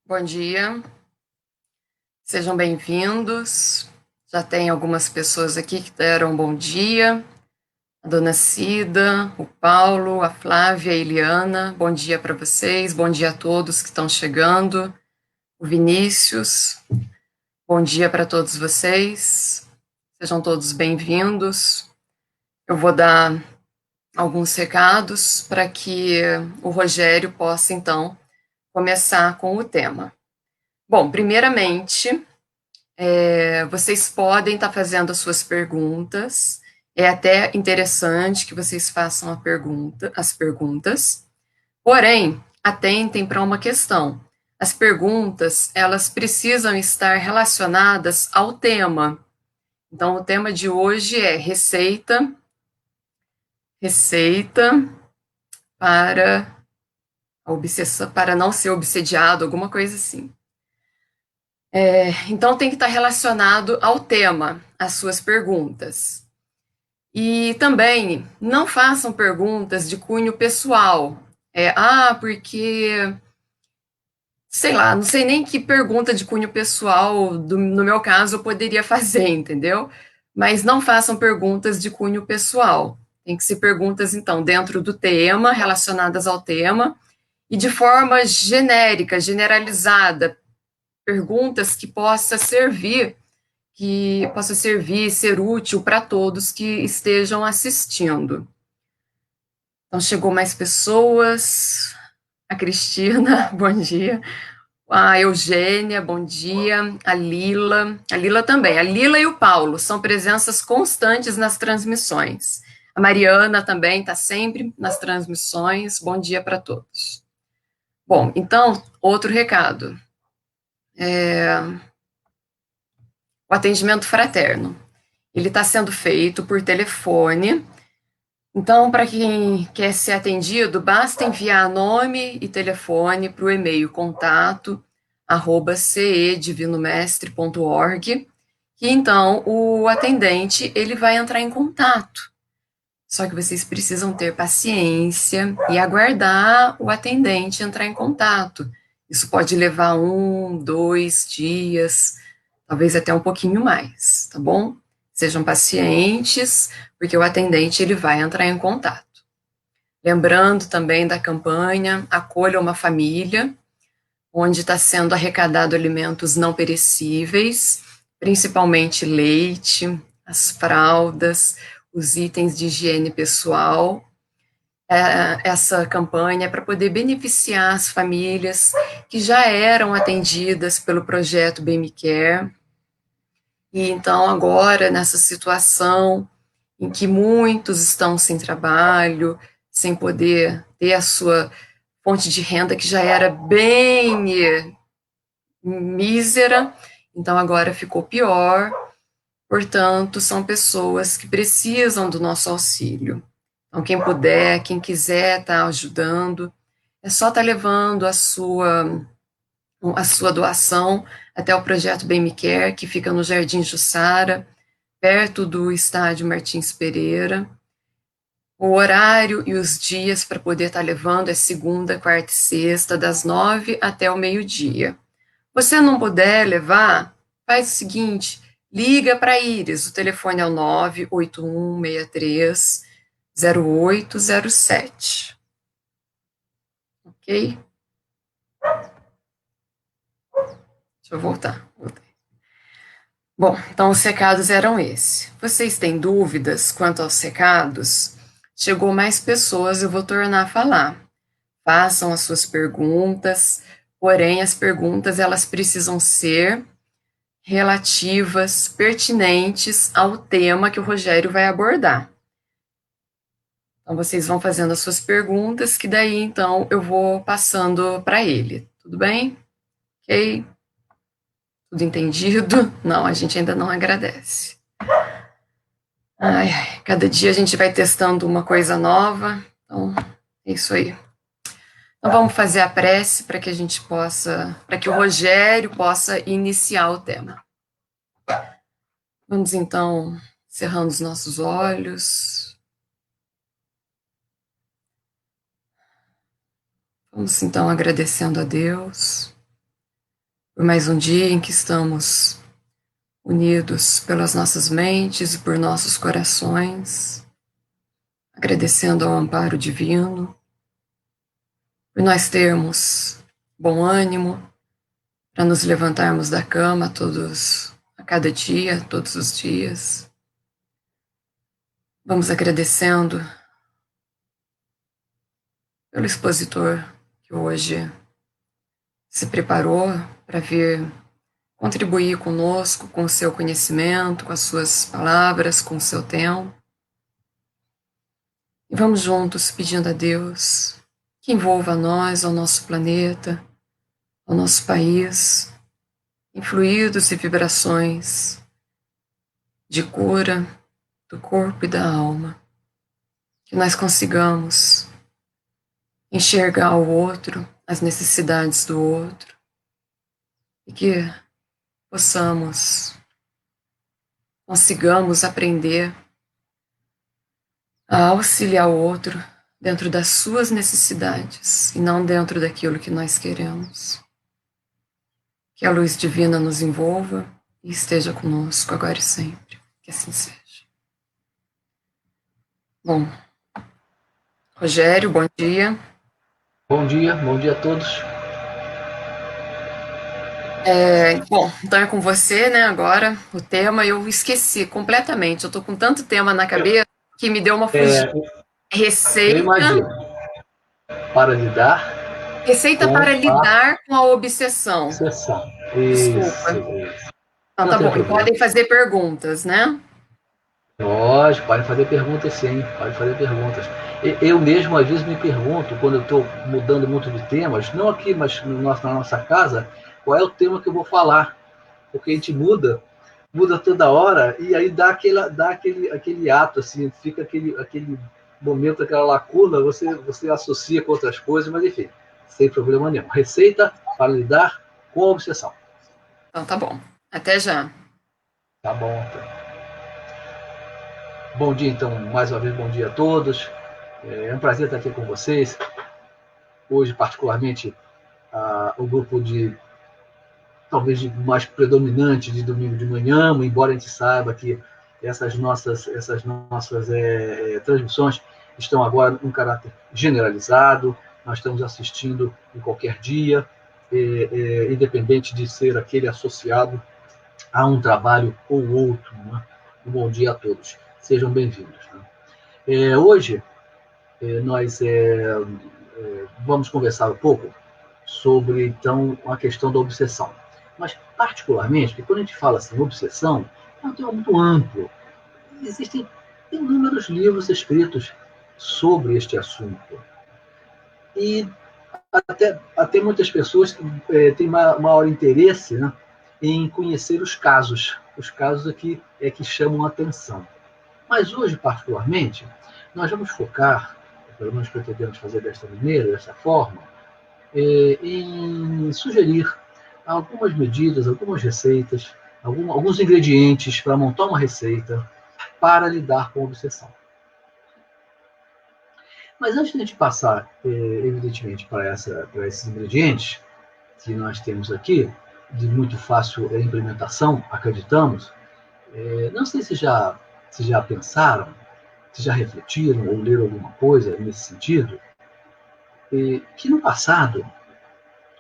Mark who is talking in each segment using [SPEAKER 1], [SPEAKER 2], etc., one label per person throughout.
[SPEAKER 1] Bom dia, sejam bem-vindos. Já tem algumas pessoas aqui que deram um bom dia. A dona Cida, o Paulo, a Flávia, a Eliana. Bom dia para vocês, bom dia a todos que estão chegando. O Vinícius, bom dia para todos vocês. Sejam todos bem-vindos. Eu vou dar alguns recados para que o Rogério possa, então, começar com o tema. Bom, primeiramente, vocês podem estar fazendo as suas perguntas. É até interessante que vocês façam as perguntas. Porém, atentem para uma questão. As perguntas, elas precisam estar relacionadas ao tema. Então, o tema de hoje é receita para para não ser obsediado, alguma coisa assim. Então, tem que estar relacionado ao tema, as suas perguntas. E também não façam perguntas de cunho pessoal. Porque, sei lá, não sei nem que pergunta de cunho pessoal, no meu caso, eu poderia fazer, entendeu? Mas não façam perguntas de cunho pessoal. Tem que ser perguntas, então, dentro do tema, relacionadas ao tema, e de forma genérica, generalizada, perguntas que possa servir, ser útil para todos que estejam assistindo. Então, chegou mais pessoas. A Cristina, bom dia. A Eugênia, bom dia. A Lila. A Lila também. A Lila e o Paulo são presenças constantes nas transmissões. A Mariana também está sempre nas transmissões. Bom dia para todos. Bom, então, outro recado. O atendimento fraterno. Ele está sendo feito por telefone. Então, para quem quer ser atendido, basta enviar nome e telefone para o e-mail contato@cedivinomestre.org, que então o atendente ele vai entrar em contato. Só que vocês precisam ter paciência e aguardar o atendente entrar em contato. Isso pode levar 1, 2 dias, talvez até um pouquinho mais, tá bom? Sejam pacientes, porque o atendente ele vai entrar em contato. Lembrando também da campanha Acolha uma Família, onde está sendo arrecadado alimentos não perecíveis, principalmente leite, as fraldas, os itens de higiene pessoal. Essa campanha é para poder beneficiar as famílias que já eram atendidas pelo projeto BM Care. E então, agora, nessa situação em que muitos estão sem trabalho, sem poder ter a sua fonte de renda que já era bem mísera, então agora ficou pior. Portanto, são pessoas que precisam do nosso auxílio. Então, quem puder, quem quiser estar ajudando, é só estar levando a sua doação até o projeto Bem Me Quer, que fica no Jardim Jussara, perto do estádio Martins Pereira. O horário e os dias para poder estar levando é segunda, quarta e sexta, das 9 até o meio-dia. Você não puder levar, faz o seguinte, liga para a Iris, o telefone é o 981630807. Ok? Deixa eu voltar. Bom, então os recados eram esses. Vocês têm dúvidas quanto aos recados? Chegou mais pessoas, eu vou tornar a falar. Façam as suas perguntas, porém as perguntas elas precisam ser relativas, pertinentes ao tema que o Rogério vai abordar. Então vocês vão fazendo as suas perguntas, que daí então eu vou passando para ele. Tudo bem? Ok? Tudo entendido? Não, a gente ainda não agradece. Ai, ai, cada dia a gente vai testando uma coisa nova. Então, é isso aí. Então vamos fazer a prece para que a gente possa, para que o Rogério possa iniciar o tema. Vamos então cerrando os nossos olhos. Vamos então agradecendo a Deus por mais um dia em que estamos unidos pelas nossas mentes e por nossos corações, agradecendo ao amparo divino, por nós termos bom ânimo para nos levantarmos da cama a cada dia, todos os dias. Vamos agradecendo pelo expositor que hoje se preparou para vir contribuir conosco, com o seu conhecimento, com as suas palavras, com o seu tempo. E vamos juntos pedindo a Deus que envolva a nós, ao nosso planeta, ao nosso país, em fluidos e vibrações de cura do corpo e da alma. Que nós consigamos enxergar o outro, as necessidades do outro, e que consigamos aprender a auxiliar o outro dentro das suas necessidades e não dentro daquilo que nós queremos. Que a luz divina nos envolva e esteja conosco agora e sempre. Que assim seja. Bom, Rogério, bom dia.
[SPEAKER 2] Bom dia a todos.
[SPEAKER 1] Bom, então é com você, né, agora, o tema. Eu esqueci completamente. Eu tô com tanto tema na cabeça que me deu uma fugida.
[SPEAKER 2] É, eu
[SPEAKER 1] Receita,
[SPEAKER 2] imagino, para lidar
[SPEAKER 1] receita
[SPEAKER 2] com
[SPEAKER 1] para
[SPEAKER 2] a
[SPEAKER 1] lidar com a obsessão.
[SPEAKER 2] obsessão.
[SPEAKER 1] Desculpa.
[SPEAKER 2] Isso.
[SPEAKER 1] Então,
[SPEAKER 2] Não
[SPEAKER 1] tá
[SPEAKER 2] tem
[SPEAKER 1] bom. E
[SPEAKER 2] problema.
[SPEAKER 1] podem fazer perguntas, né?
[SPEAKER 2] Lógico, podem fazer perguntas sim, podem fazer perguntas. Eu mesmo, às vezes, me pergunto, quando eu estou mudando muito de temas, não aqui, mas na nossa casa, qual é o tema que eu vou falar. Porque a gente muda toda hora, e aí dá aquele ato, assim, fica aquele momento, aquela lacuna, você associa com outras coisas, mas enfim, sem problema nenhum. Receita para lidar com a obsessão.
[SPEAKER 1] Então, tá bom. Até já.
[SPEAKER 2] Tá bom. Bom dia, então, mais uma vez, bom dia a todos. É um prazer estar aqui com vocês. Hoje, particularmente, o grupo talvez mais predominante de domingo de manhã, embora a gente saiba que essas nossas transmissões estão agora em caráter generalizado, nós estamos assistindo em qualquer dia, independente de ser aquele associado a um trabalho ou outro. Né? Um bom dia a todos, sejam bem-vindos. Né? Hoje nós vamos conversar um pouco sobre, então, a questão da obsessão. Mas, particularmente, porque quando a gente fala assim, obsessão, é um tema muito amplo. Existem inúmeros livros escritos sobre este assunto. E até muitas pessoas têm maior interesse, né, em conhecer os casos aqui que chamam a atenção. Mas hoje, particularmente, nós vamos focar, pelo menos pretendemos fazer desta maneira, dessa forma, em sugerir algumas medidas, algumas receitas, alguns ingredientes para montar uma receita para lidar com a obsessão. Mas antes de a gente passar, evidentemente, para esses ingredientes que nós temos aqui, de muito fácil implementação, acreditamos, não sei se já pensaram, se já refletiram ou leram alguma coisa nesse sentido, que no passado,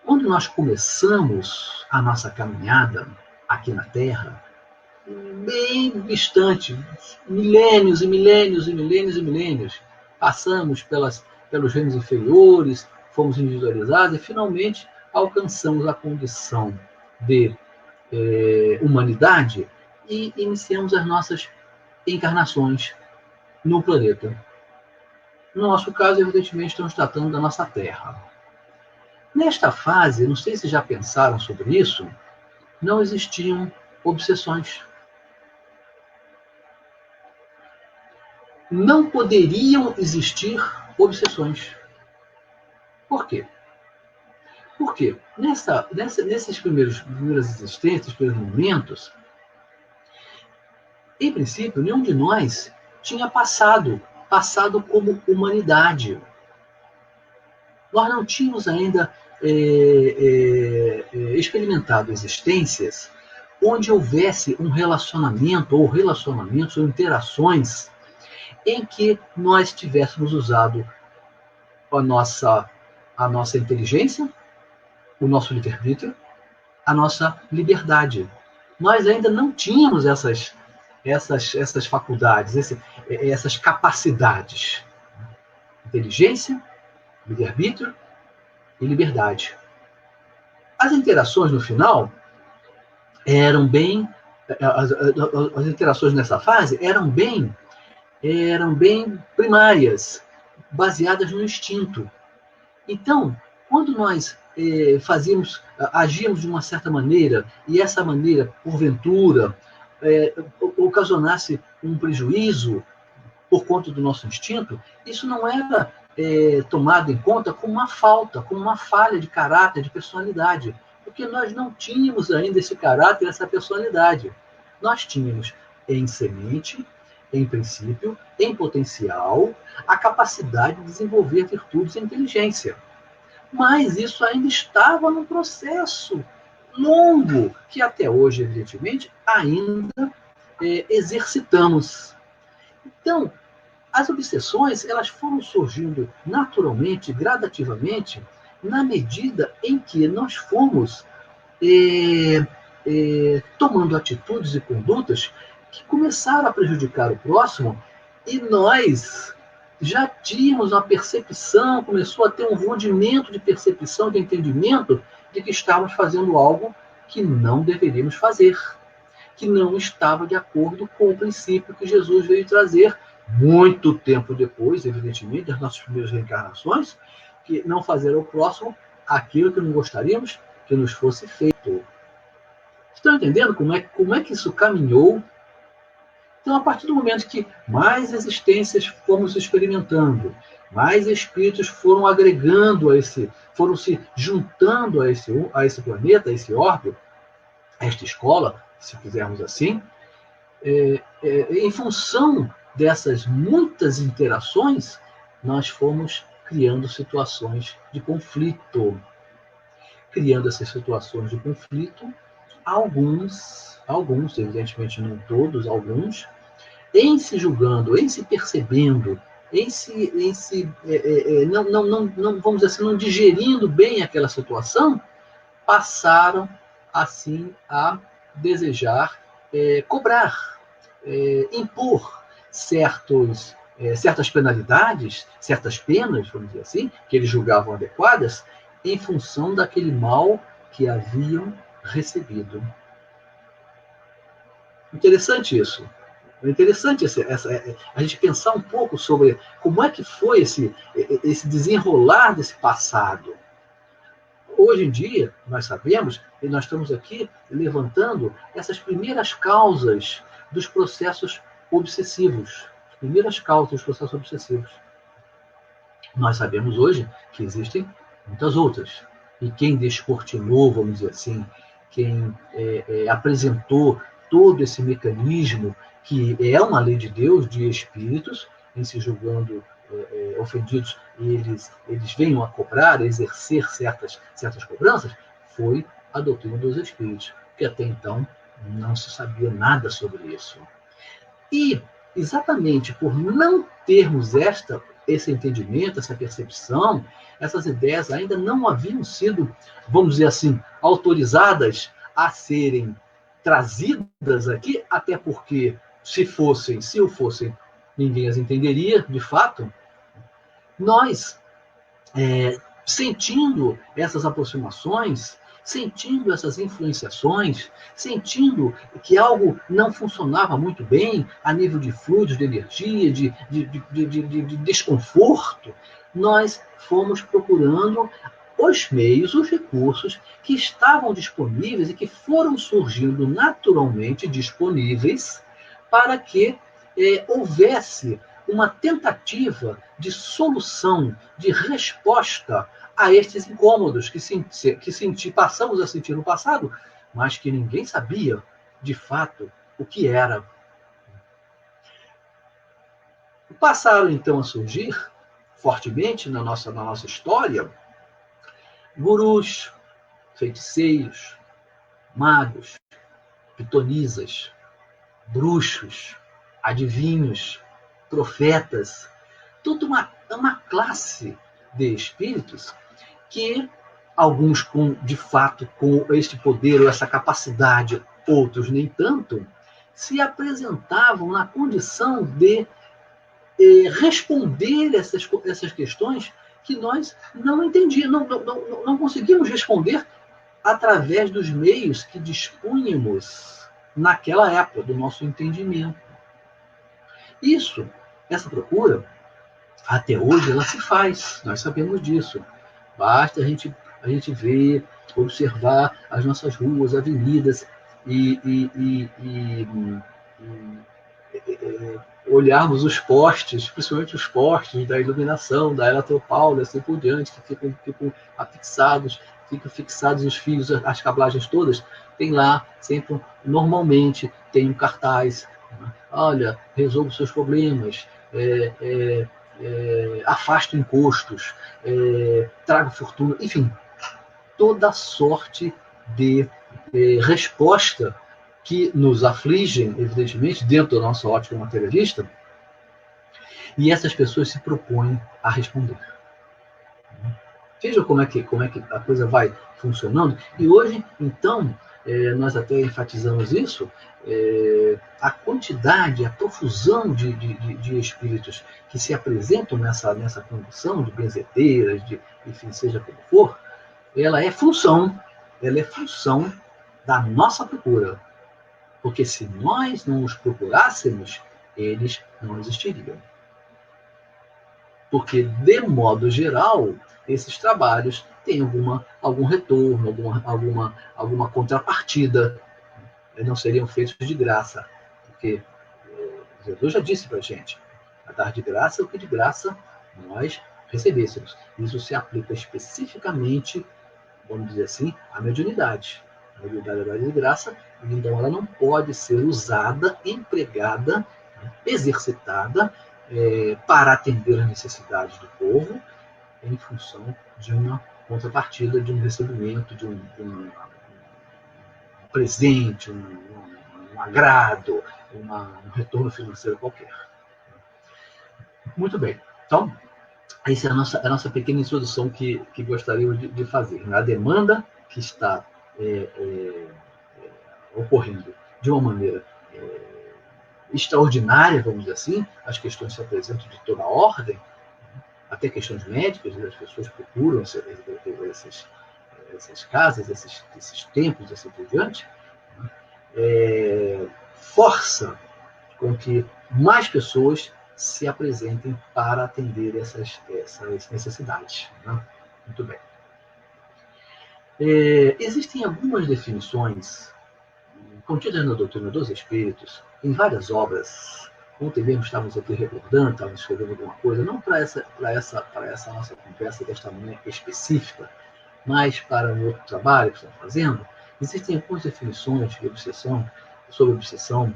[SPEAKER 2] quando nós começamos a nossa caminhada aqui na Terra, bem distante, milênios e milênios e milênios e milênios, passamos pelos reinos inferiores, fomos individualizados e finalmente alcançamos a condição de humanidade e iniciamos as nossas encarnações no planeta. No nosso caso, evidentemente, estamos tratando da nossa Terra. Nesta fase, não sei se já pensaram sobre isso, não existiam obsessões. Não poderiam existir obsessões. Por quê? Porque nesses primeiras existências, primeiros momentos, em princípio, nenhum de nós tinha passado como humanidade. Nós não tínhamos ainda experimentado existências onde houvesse um relacionamento, ou relacionamentos, ou interações, em que nós tivéssemos usado a nossa inteligência, o nosso livre-arbítrio, a nossa liberdade. Nós ainda não tínhamos essas faculdades, essas capacidades. Inteligência, livre-arbítrio e liberdade. As interações no final eram bem. As interações nessa fase eram bem primárias, baseadas no instinto. Então, quando nós agíamos de uma certa maneira, e essa maneira, porventura, ocasionasse um prejuízo por conta do nosso instinto, isso não era tomado em conta como uma falta, como uma falha de caráter, de personalidade, porque nós não tínhamos ainda esse caráter, essa personalidade. Nós tínhamos em semente, em princípio, em potencial, a capacidade de desenvolver virtudes e inteligência. Mas isso ainda estava num processo longo, que até hoje, evidentemente, ainda exercitamos. Então, as obsessões, elas foram surgindo naturalmente, gradativamente, na medida em que nós fomos tomando atitudes e condutas que começaram a prejudicar o próximo, e nós já tínhamos uma percepção, começou a ter um rudimento de percepção, de entendimento de que estávamos fazendo algo que não deveríamos fazer, que não estava de acordo com o princípio que Jesus veio trazer muito tempo depois, evidentemente, das nossas primeiras reencarnações, que não fazer ao próximo aquilo que não gostaríamos que nos fosse feito. Estão entendendo como é que isso caminhou? Então, a partir do momento que mais existências fomos experimentando, mais espíritos foram agregando foram se juntando a esse planeta, a esse orbe, a esta escola, se quisermos assim, em função dessas muitas interações, nós fomos criando situações de conflito. Criando essas situações de conflito, alguns, evidentemente não todos, alguns, em se julgando, em se percebendo, não, vamos dizer assim, não digerindo bem aquela situação, passaram assim a desejar cobrar, impor certas penalidades, certas penas, vamos dizer assim, que eles julgavam adequadas, em função daquele mal que haviam recebido. Interessante isso. É interessante a gente pensar um pouco sobre como é que foi esse desenrolar desse passado. Hoje em dia, nós sabemos, e nós estamos aqui levantando essas primeiras causas dos processos obsessivos. As primeiras causas dos processos obsessivos. Nós sabemos hoje que existem muitas outras. E quem descortinou, vamos dizer assim, quem apresentou todo esse mecanismo, que é uma lei de Deus, de espíritos, em se julgando ofendidos, e eles venham a cobrar, a exercer certas cobranças, foi a doutrina dos espíritos, que até então não se sabia nada sobre isso. E, exatamente por não termos esse entendimento, essa percepção, essas ideias ainda não haviam sido, vamos dizer assim, autorizadas a serem trazidas aqui, até porque se o fossem, ninguém as entenderia, de fato. Nós, sentindo essas aproximações, sentindo essas influenciações, sentindo que algo não funcionava muito bem a nível de fluidos de energia, de desconforto, nós fomos procurando os meios, os recursos que estavam disponíveis e que foram surgindo naturalmente disponíveis para que houvesse uma tentativa de solução, de resposta a estes incômodos que passamos a sentir no passado, mas que ninguém sabia, de fato, o que era. Passaram, então, a surgir, fortemente na nossa história, gurus, feiticeiros, magos, pitonisas, bruxos, adivinhos, profetas, toda uma classe de espíritos que alguns de fato com este poder ou essa capacidade, outros nem tanto, se apresentavam na condição de responder essas questões que nós não entendíamos, não conseguimos responder através dos meios que dispunhamos naquela época, do nosso entendimento. Essa procura, até hoje, ela se faz, nós sabemos disso. Basta a gente ver, observar as nossas ruas, avenidas e olharmos os postes, principalmente os postes da iluminação, da Eletropaulo, assim por diante, que ficam fixados os fios, as cablagens todas, tem lá, sempre, normalmente, tem um cartaz, né? Olha, resolva os seus problemas, afasta encostos, traga fortuna, enfim, toda sorte de resposta que nos afligem, evidentemente, dentro da nossa ótica materialista, e essas pessoas se propõem a responder. Veja como é que a coisa vai funcionando. E hoje, então, nós até enfatizamos isso, a quantidade, a profusão de espíritos que se apresentam nessa condição de benzeteiras, enfim, seja como for, ela é função da nossa procura. Porque se nós não os procurássemos, eles não existiriam. Porque, de modo geral, esses trabalhos têm algum retorno, alguma contrapartida. Eles não seriam feitos de graça. Porque Jesus já disse para a gente, a dar de graça o que de graça nós recebêssemos. Isso se aplica especificamente, vamos dizer assim, à mediunidade. A mediunidade é de graça, então ela não pode ser usada, empregada, exercitada para atender as necessidades do povo em função de uma contrapartida, de um recebimento, de um presente, um agrado, um retorno financeiro qualquer. Muito bem. Então, essa é a nossa pequena introdução que gostaríamos de fazer. A demanda que está ocorrendo de uma maneira extraordinária, vamos dizer assim, as questões se apresentam de toda a ordem, até questões médicas, as pessoas procuram essas casas, esses templos, assim por diante, força com que mais pessoas se apresentem para atender essas necessidades. Né? Muito bem. Existem algumas definições contidas na doutrina dos espíritos, em várias obras. Ontem mesmo estávamos aqui recordando, estávamos escrevendo alguma coisa, não para essa nossa conversa desta manhã específica, mas para um outro trabalho que estamos fazendo. Existem algumas definições sobre obsessão,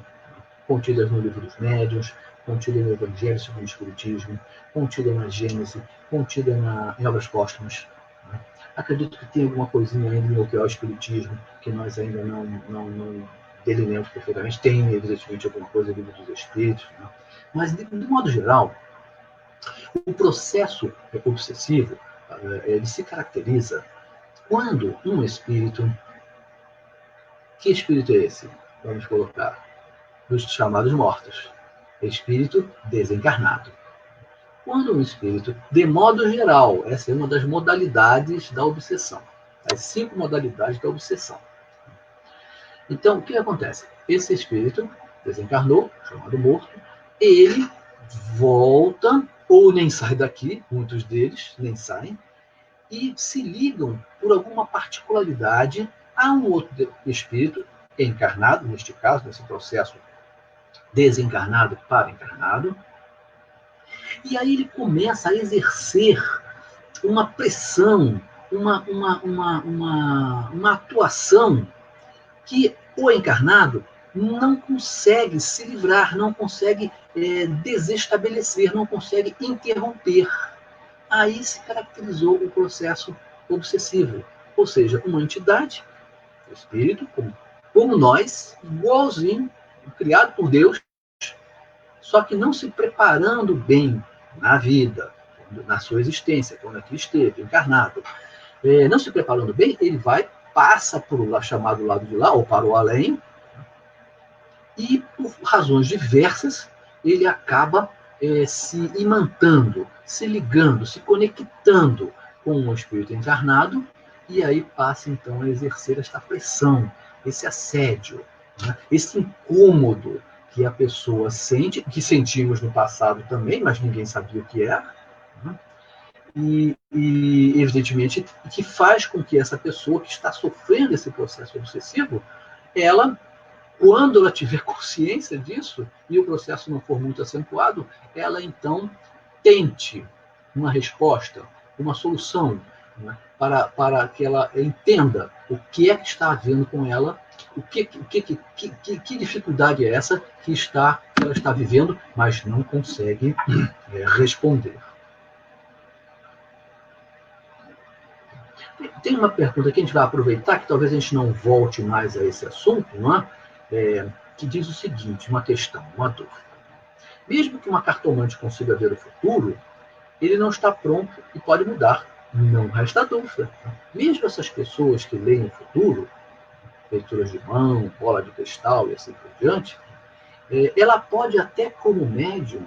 [SPEAKER 2] contidas no Livro dos Médiuns, contida no Evangelho segundo o Espiritismo, contida na Gênese, contida em obras póstumas. Né? Acredito que tem alguma coisinha ainda no que é o Espiritismo, que nós ainda não delineamos perfeitamente. Tem, evidentemente, alguma coisa no Livro dos Espíritos. Né? Mas, de modo geral, o processo obsessivo ele se caracteriza quando um espírito... Que espírito é esse? Vamos colocar dos chamados mortos. Espírito desencarnado. Quando um espírito, de modo geral, essa é uma das modalidades da obsessão, as 5 modalidades da obsessão. Então, o que acontece? Esse espírito desencarnou, chamado morto, ele volta, ou nem sai daqui, muitos deles nem saem, e se ligam por alguma particularidade a um outro espírito encarnado, neste caso, nesse processo desencarnado para encarnado, e aí ele começa a exercer uma pressão, uma atuação que o encarnado não consegue se livrar, não consegue desestabelecer, não consegue interromper. Aí se caracterizou o processo obsessivo, ou seja, uma entidade, o espírito, como nós, igualzinho, criado por Deus, só que não se preparando bem na vida, na sua existência, quando aqui esteve, encarnado, não se preparando bem, ele passa para o chamado lado de lá, ou para o além, e por razões diversas, ele acaba se imantando, se ligando, se conectando com o espírito encarnado, e aí passa então a exercer esta pressão, esse assédio, né? Esse incômodo que a pessoa sente, que sentimos no passado também, mas ninguém sabia o que era, né? E, evidentemente, que faz com que essa pessoa que está sofrendo esse processo obsessivo, ela, quando ela tiver consciência disso, e o processo não for muito acentuado, ela então tente uma resposta, uma solução, né, para que ela entenda o que é que está havendo com ela, que dificuldade é essa que ela está vivendo, mas não consegue responder. Tem uma pergunta que a gente vai aproveitar, que talvez a gente não volte mais a esse assunto, não é? Que diz o seguinte, uma questão, uma dúvida. Mesmo que uma cartomante consiga ver o futuro, ele não está pronto e pode mudar. Não resta dúvida. Mesmo essas pessoas que leem o futuro, leituras de mão, bola de cristal e assim por diante, ela pode até, como médium,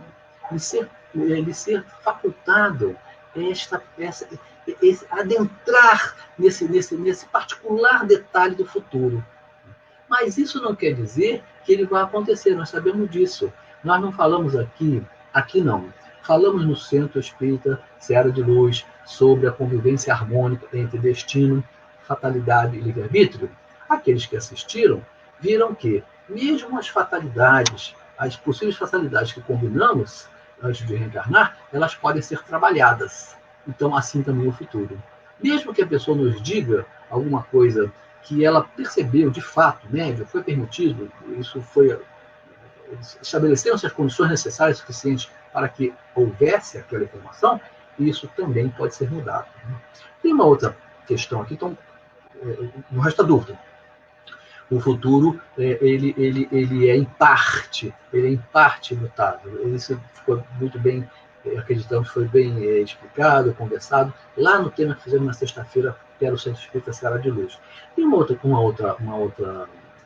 [SPEAKER 2] lhe ser facultado adentrar nesse particular detalhe do futuro. Mas isso não quer dizer que ele vai acontecer, nós sabemos disso. Nós não falamos aqui não. Falamos no Centro Espírita Seara de Luz sobre a convivência harmônica entre destino, fatalidade e livre-arbítrio. Aqueles que assistiram viram que, mesmo as fatalidades, as possíveis fatalidades que combinamos antes de reencarnar, elas podem ser trabalhadas. Então, assim também o futuro. Mesmo que a pessoa nos diga alguma coisa que ela percebeu de fato, médio, foi permitido, isso foi, estabeleceram-se as condições necessárias suficientes para que houvesse aquela informação, e isso também pode ser mudado. Tem uma outra questão aqui, então, não resta dúvida. O futuro, ele é em parte mutável. Isso ficou muito bem, acreditamos, foi bem explicado, conversado, lá no tema que fizemos na sexta-feira, que era o Centro Espírita Seara de Luz. Tem uma outra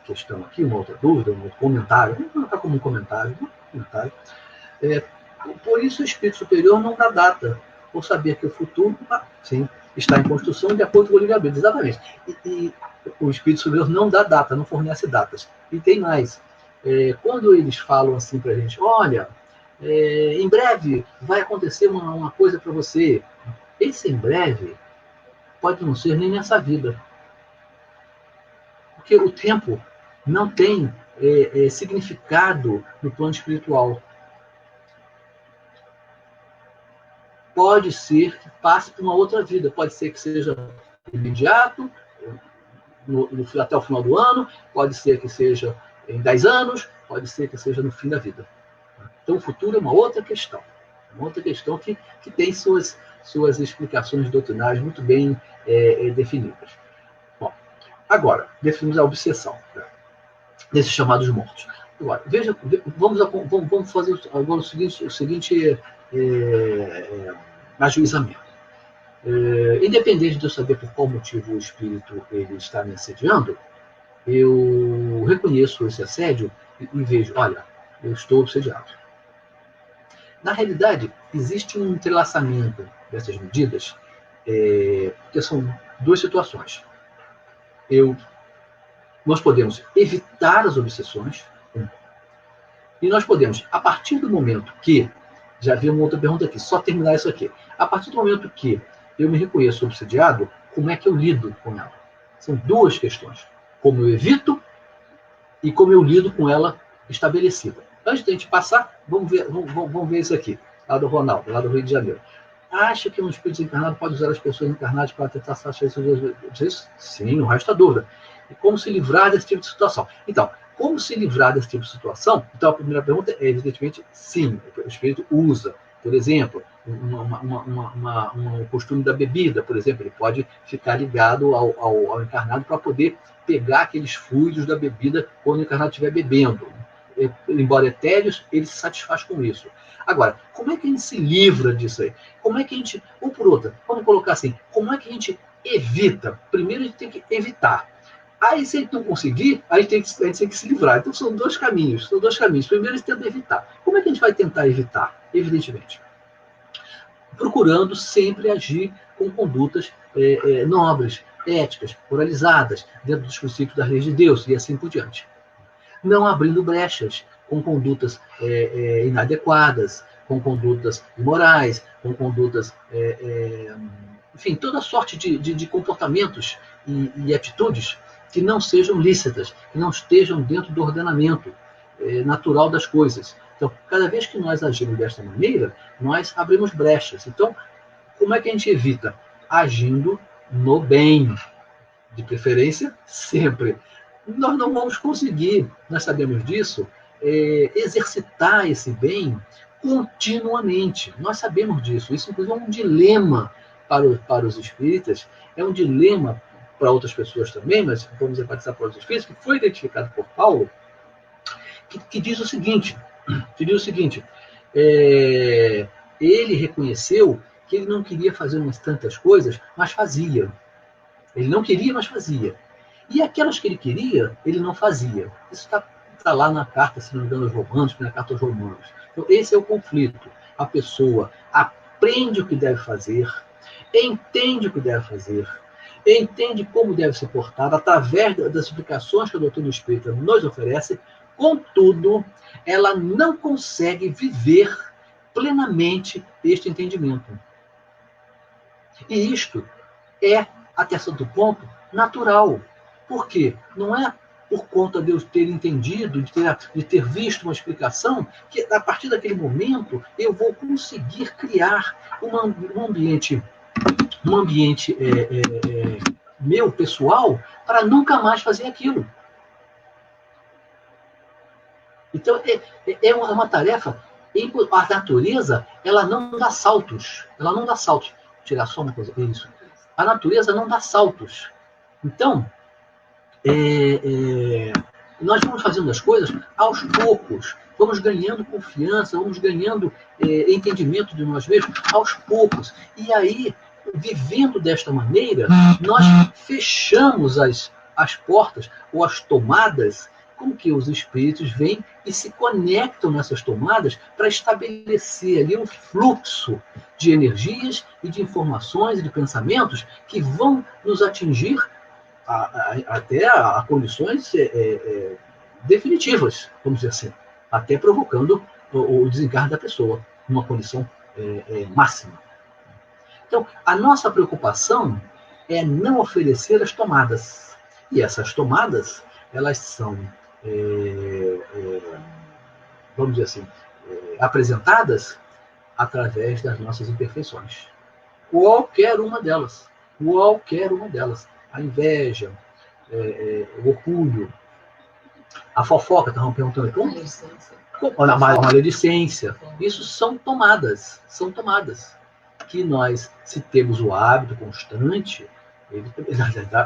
[SPEAKER 2] questão aqui, uma outra dúvida, um outro comentário, vamos colocar como um comentário. Por isso o Espírito Superior não dá data, por saber que o futuro, sim, está em construção de acordo com o livre-arbítrio. Exatamente. E o Espírito Superior não dá data, não fornece datas. E tem mais. Quando eles falam assim para a gente, olha, em breve vai acontecer uma coisa para você. Esse em breve pode não ser nem nessa vida. Porque o tempo não tem significado no plano espiritual. Pode ser que passe por uma outra vida, pode ser que seja imediato, até o final do ano, pode ser que seja em 10 anos, pode ser que seja no fim da vida. Então, o futuro é uma outra questão que tem suas explicações doutrinárias muito bem definidas. Bom, agora, definimos a obsessão, né, desses chamados mortos. Agora, veja, vamos fazer agora o seguinte ajuizamento. Independente de eu saber por qual motivo o espírito ele está me assediando, eu reconheço esse assédio e vejo, olha, eu estou obsediado. Na realidade, existe um entrelaçamento dessas medidas, porque são duas situações. Nós podemos evitar as obsessões, e nós podemos, a partir do momento que, já vi uma outra pergunta aqui, só terminar isso aqui, a partir do momento que eu me reconheço obsediado, como é que eu lido com ela? São duas questões. Como eu evito e como eu lido com ela estabelecida. Antes de a gente passar, vamos ver isso aqui. Lá do Ronaldo, lá do Rio de Janeiro. Acha que um espírito encarnado pode usar as pessoas encarnadas para tentar satisfazer isso? Sim, não resta dúvida. E como se livrar desse tipo de situação? Então, como se livrar desse tipo de situação? Então, a primeira pergunta é, evidentemente, sim, o espírito usa. Por exemplo, um costume da bebida, por exemplo, ele pode ficar ligado ao encarnado para poder pegar aqueles fluidos da bebida quando o encarnado estiver bebendo. Embora etéreos, ele se satisfaz com isso. Agora, como é que a gente se livra disso aí? Como é que a gente, ou por outra, vamos colocar assim, como é que a gente evita? Primeiro a gente tem que evitar. Aí, se a gente não conseguir, a gente tem que se livrar. Então, são dois caminhos. Primeiro, a gente tenta evitar. Como é que a gente vai tentar evitar? Evidentemente, procurando sempre agir com condutas nobres, éticas, moralizadas, dentro dos princípios das leis de Deus e assim por diante. Não abrindo brechas com condutas inadequadas, com condutas imorais, com condutas, enfim, toda sorte de comportamentos e atitudes que não sejam lícitas, que não estejam dentro do ordenamento natural das coisas. Então, cada vez que nós agimos desta maneira, nós abrimos brechas. Então, como é que a gente evita? Agindo no bem, de preferência, sempre. Nós não vamos conseguir, nós sabemos disso, exercitar esse bem continuamente. Nós sabemos disso. Isso, inclusive, é um dilema para os espíritas, é um dilema para outras pessoas também, mas vamos enfatizar para os espíritas, que foi identificado por Paulo, que diz o seguinte, ele reconheceu que ele não queria fazer umas tantas coisas, mas fazia. Ele não queria, mas fazia. E aquelas que ele queria, ele não fazia. Isso está lá na carta, se não me engano, aos Romanos, na carta aos Romanos. Então, esse é o conflito. A pessoa aprende o que deve fazer, entende o que deve fazer, entende como deve se portar, através das explicações que a doutrina espírita nos oferece, contudo, ela não consegue viver plenamente este entendimento. E isto é, até certo ponto, natural. Por quê? Não é por conta de eu ter entendido, de ter visto uma explicação, que a partir daquele momento eu vou conseguir criar um ambiente meu, pessoal, para nunca mais fazer aquilo. Então, é uma tarefa. A natureza, ela não dá saltos. Ela não dá saltos. Vou tirar só uma coisa. Isso. A natureza não dá saltos. Então, nós vamos fazendo as coisas aos poucos. Vamos ganhando confiança, vamos ganhando entendimento de nós mesmos aos poucos. E aí, vivendo desta maneira, nós fechamos as portas ou as tomadas com que os espíritos vêm e se conectam nessas tomadas para estabelecer ali um fluxo de energias e de informações e de pensamentos que vão nos atingir até a condições definitivas, vamos dizer assim, até provocando o desencarne da pessoa, numa condição máxima. Então, a nossa preocupação é não oferecer as tomadas. E essas tomadas, elas são, vamos dizer assim, apresentadas através das nossas imperfeições. Qualquer uma delas. A inveja, o orgulho, a fofoca, estavam perguntando como? A maledicência. Isso são tomadas. Que nós, se temos o hábito constante,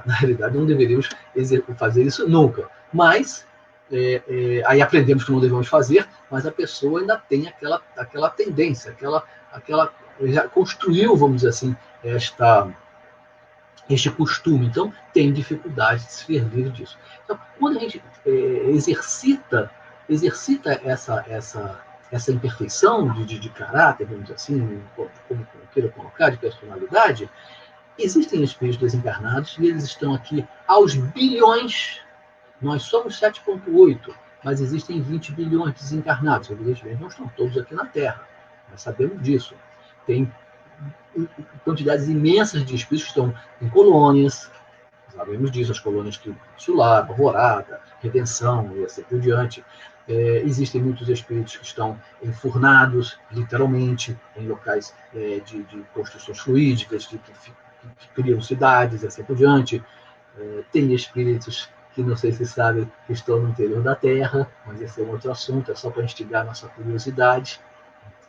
[SPEAKER 2] na realidade não deveríamos fazer isso nunca. Mas, aí aprendemos que não devemos fazer, mas a pessoa ainda tem aquela tendência, já construiu, vamos dizer assim, este costume. Então, tem dificuldade de se ver livre disso. Então, quando a gente exercita essa imperfeição de caráter, vamos dizer assim, como queira colocar, de personalidade, existem espíritos desencarnados e eles estão aqui aos bilhões. Nós somos 7,8, mas existem 20 bilhões de desencarnados. Evidentemente, não estão todos aqui na Terra. Nós sabemos disso. Tem quantidades imensas de espíritos que estão em colônias. Sabemos disso, as colônias que Sular, Alvorada, Redenção e assim por diante. Existem muitos espíritos que estão enfurnados, literalmente, em locais de construções fluídicas, que criam cidades e assim por diante. Tem espíritos que, não sei se sabem, que estão no interior da Terra, mas esse é um outro assunto, é só para instigar a nossa curiosidade.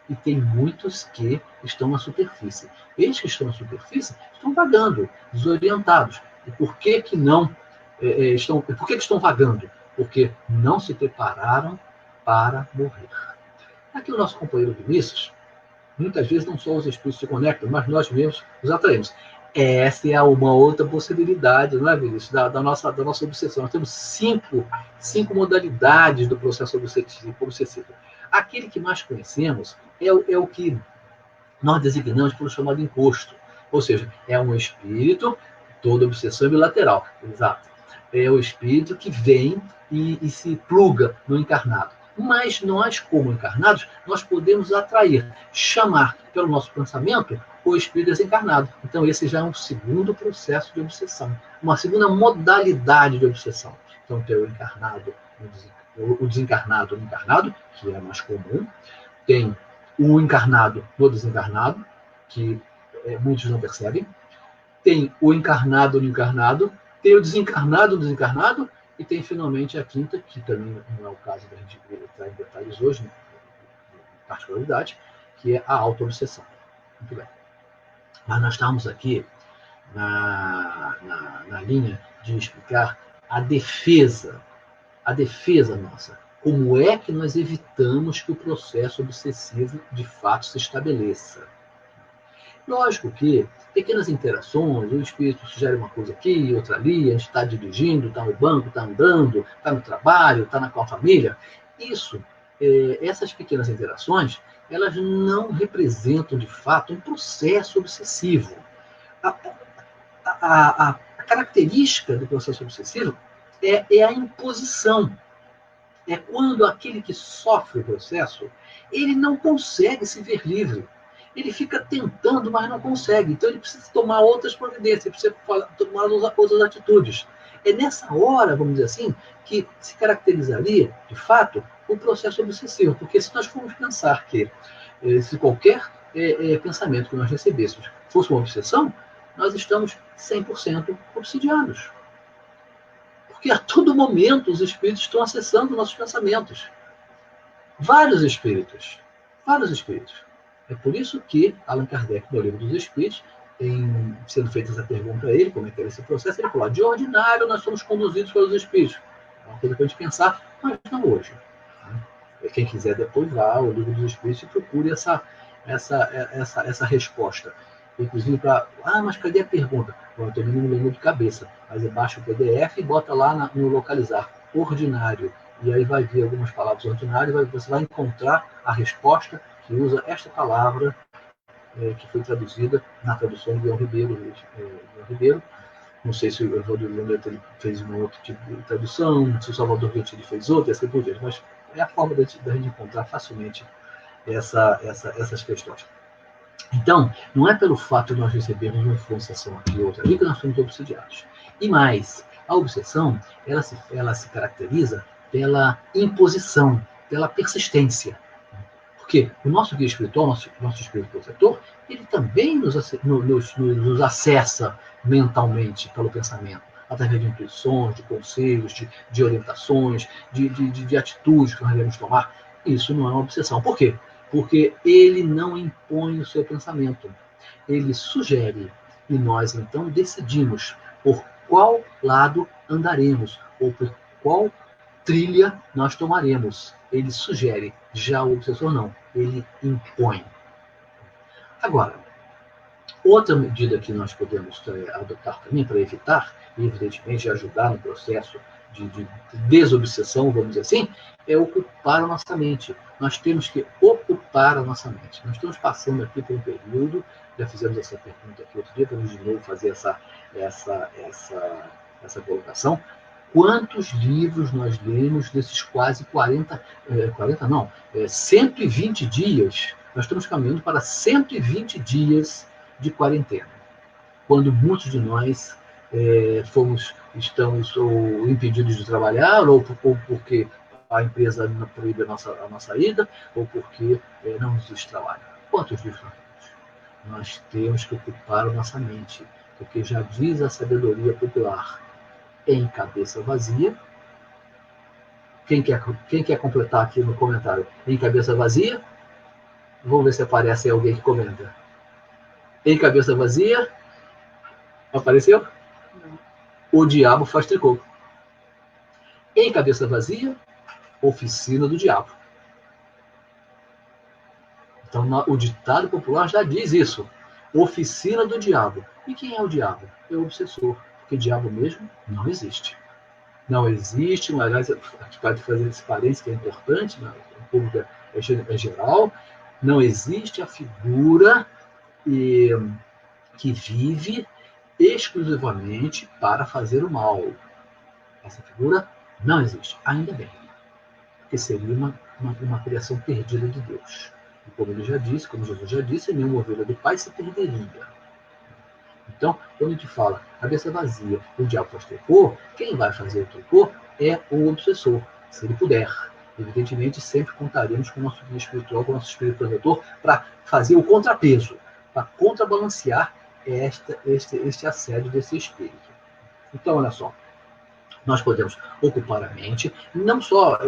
[SPEAKER 2] e tem muitos que estão na superfície. Eles que estão na superfície estão vagando, desorientados. E por que que não por que estão vagando? Porque não se prepararam para morrer. Aqui o nosso companheiro Vinícius, muitas vezes não só os espíritos se conectam, mas nós mesmos os atraímos. Essa é uma outra possibilidade, não é, Vinícius? Da nossa obsessão. Nós temos cinco modalidades do processo obsessivo. Aquele que mais conhecemos é o que nós designamos pelo chamado encosto. Ou seja, é um espírito, toda obsessão é bilateral. Exato. É o espírito que vem e se pluga no encarnado. Mas nós, como encarnados, nós podemos atrair, chamar pelo nosso pensamento o espírito desencarnado. Então, esse já é um segundo processo de obsessão, uma segunda modalidade de obsessão. Então, tem o encarnado, o desencarnado no encarnado, que é mais comum. Tem o encarnado no desencarnado, que muitos não percebem. Tem o encarnado no encarnado, tem o desencarnado no desencarnado, e tem finalmente a quinta, que também não é o caso da gente entrar em detalhes hoje, né, em particularidade, que é a auto-obsessão. Muito bem. Mas nós estamos aqui na linha de explicar a defesa nossa. Como é que nós evitamos que o processo obsessivo de fato se estabeleça? Lógico que pequenas interações, o espírito sugere uma coisa aqui, outra ali, a gente está dirigindo, está no banco, está andando, está no trabalho, está com a família. Essas pequenas interações, elas não representam, de fato, um processo obsessivo. A característica do processo obsessivo é a imposição. É quando aquele que sofre o processo, ele não consegue se ver livre. Ele fica tentando, mas não consegue. Então ele precisa tomar outras providências, ele precisa tomar outras atitudes. É nessa hora, vamos dizer assim, que se caracterizaria, de fato, o processo obsessivo. Porque se nós formos pensar que se qualquer pensamento que nós recebêssemos fosse uma obsessão, nós estamos 100% obsidiados. Porque a todo momento os espíritos estão acessando nossos pensamentos. Vários espíritos. É por isso que Allan Kardec, no Livro dos Espíritos, sendo feita essa pergunta a ele, como é que era esse processo, ele falou: de ordinário nós somos conduzidos pelos espíritos. É uma coisa para a gente pensar, mas não hoje. Quem quiser depois vá ao Livro dos Espíritos e procure essa resposta. Inclusive mas cadê a pergunta? Eu também não lembro de cabeça, mas baixa o PDF e bota lá no localizar, ordinário. E aí vai vir algumas palavras ordinárias, você vai encontrar a resposta que usa esta palavra, que foi traduzida na tradução de Leão Ribeiro. Não sei se o Evaldo Lula fez um outro tipo de tradução, se o Salvador Vietini fez outra, assim por diante. Mas é a forma da gente encontrar facilmente essas questões. Então, não é pelo fato de nós recebermos uma influenciação aqui ou outra ali que nós somos obsidiados. E mais, a obsessão, ela se caracteriza pela imposição, pela persistência. Porque o nosso guia espiritual, nosso espírito protetor, ele também nos acessa mentalmente pelo pensamento, através de intuições, de conselhos, de orientações, de atitudes que nós devemos tomar. Isso não é uma obsessão. Por quê? Porque ele não impõe o seu pensamento. Ele sugere e nós, então, decidimos por qual lado andaremos ou por qual trilha nós tomaremos. Ele sugere, já o obsessor não, ele impõe. Agora, outra medida que nós podemos adotar também para evitar, e evidentemente ajudar no processo de desobsessão, vamos dizer assim, é ocupar a nossa mente. Nós temos que ocupar a nossa mente. Nós estamos passando aqui por um período, já fizemos essa pergunta aqui outro dia, vamos de novo fazer essa colocação. Quantos livros nós lemos desses quase 120 dias? Nós estamos caminhando para 120 dias de quarentena, quando muitos de nós estamos ou impedidos de trabalhar, ou porque a empresa não proíbe a nossa ida, ou porque não existe trabalho. Quantos livros nós temos? Nós temos que ocupar a nossa mente, porque já diz a sabedoria popular: em cabeça vazia. Quem quer completar aqui no comentário? Em cabeça vazia? Vamos ver se aparece aí alguém que comenta. Em cabeça vazia, apareceu? O diabo faz tricô. Em cabeça vazia, oficina do diabo. Então, o ditado popular já diz isso. Oficina do diabo. E quem é o diabo? É o obsessor. Porque diabo mesmo não existe. Não existe, mas aliás, a gente pode fazer esse parênteses que é importante, na pública é geral. Não existe a figura que vive exclusivamente para fazer o mal. Essa figura não existe, ainda bem, porque seria uma criação perdida de Deus. E como ele já disse, como Jesus já disse, nenhuma ovelha do Pai se perderia. Então, quando a gente fala cabeça vazia, o diabo faz tricô, quem vai fazer o tricô é o obsessor, se ele puder. Evidentemente, sempre contaremos com o nosso guia espiritual, com o nosso espírito protetor, para fazer o contrapeso, para contrabalancear este assédio desse espírito. Então, olha só, nós podemos ocupar a mente, não só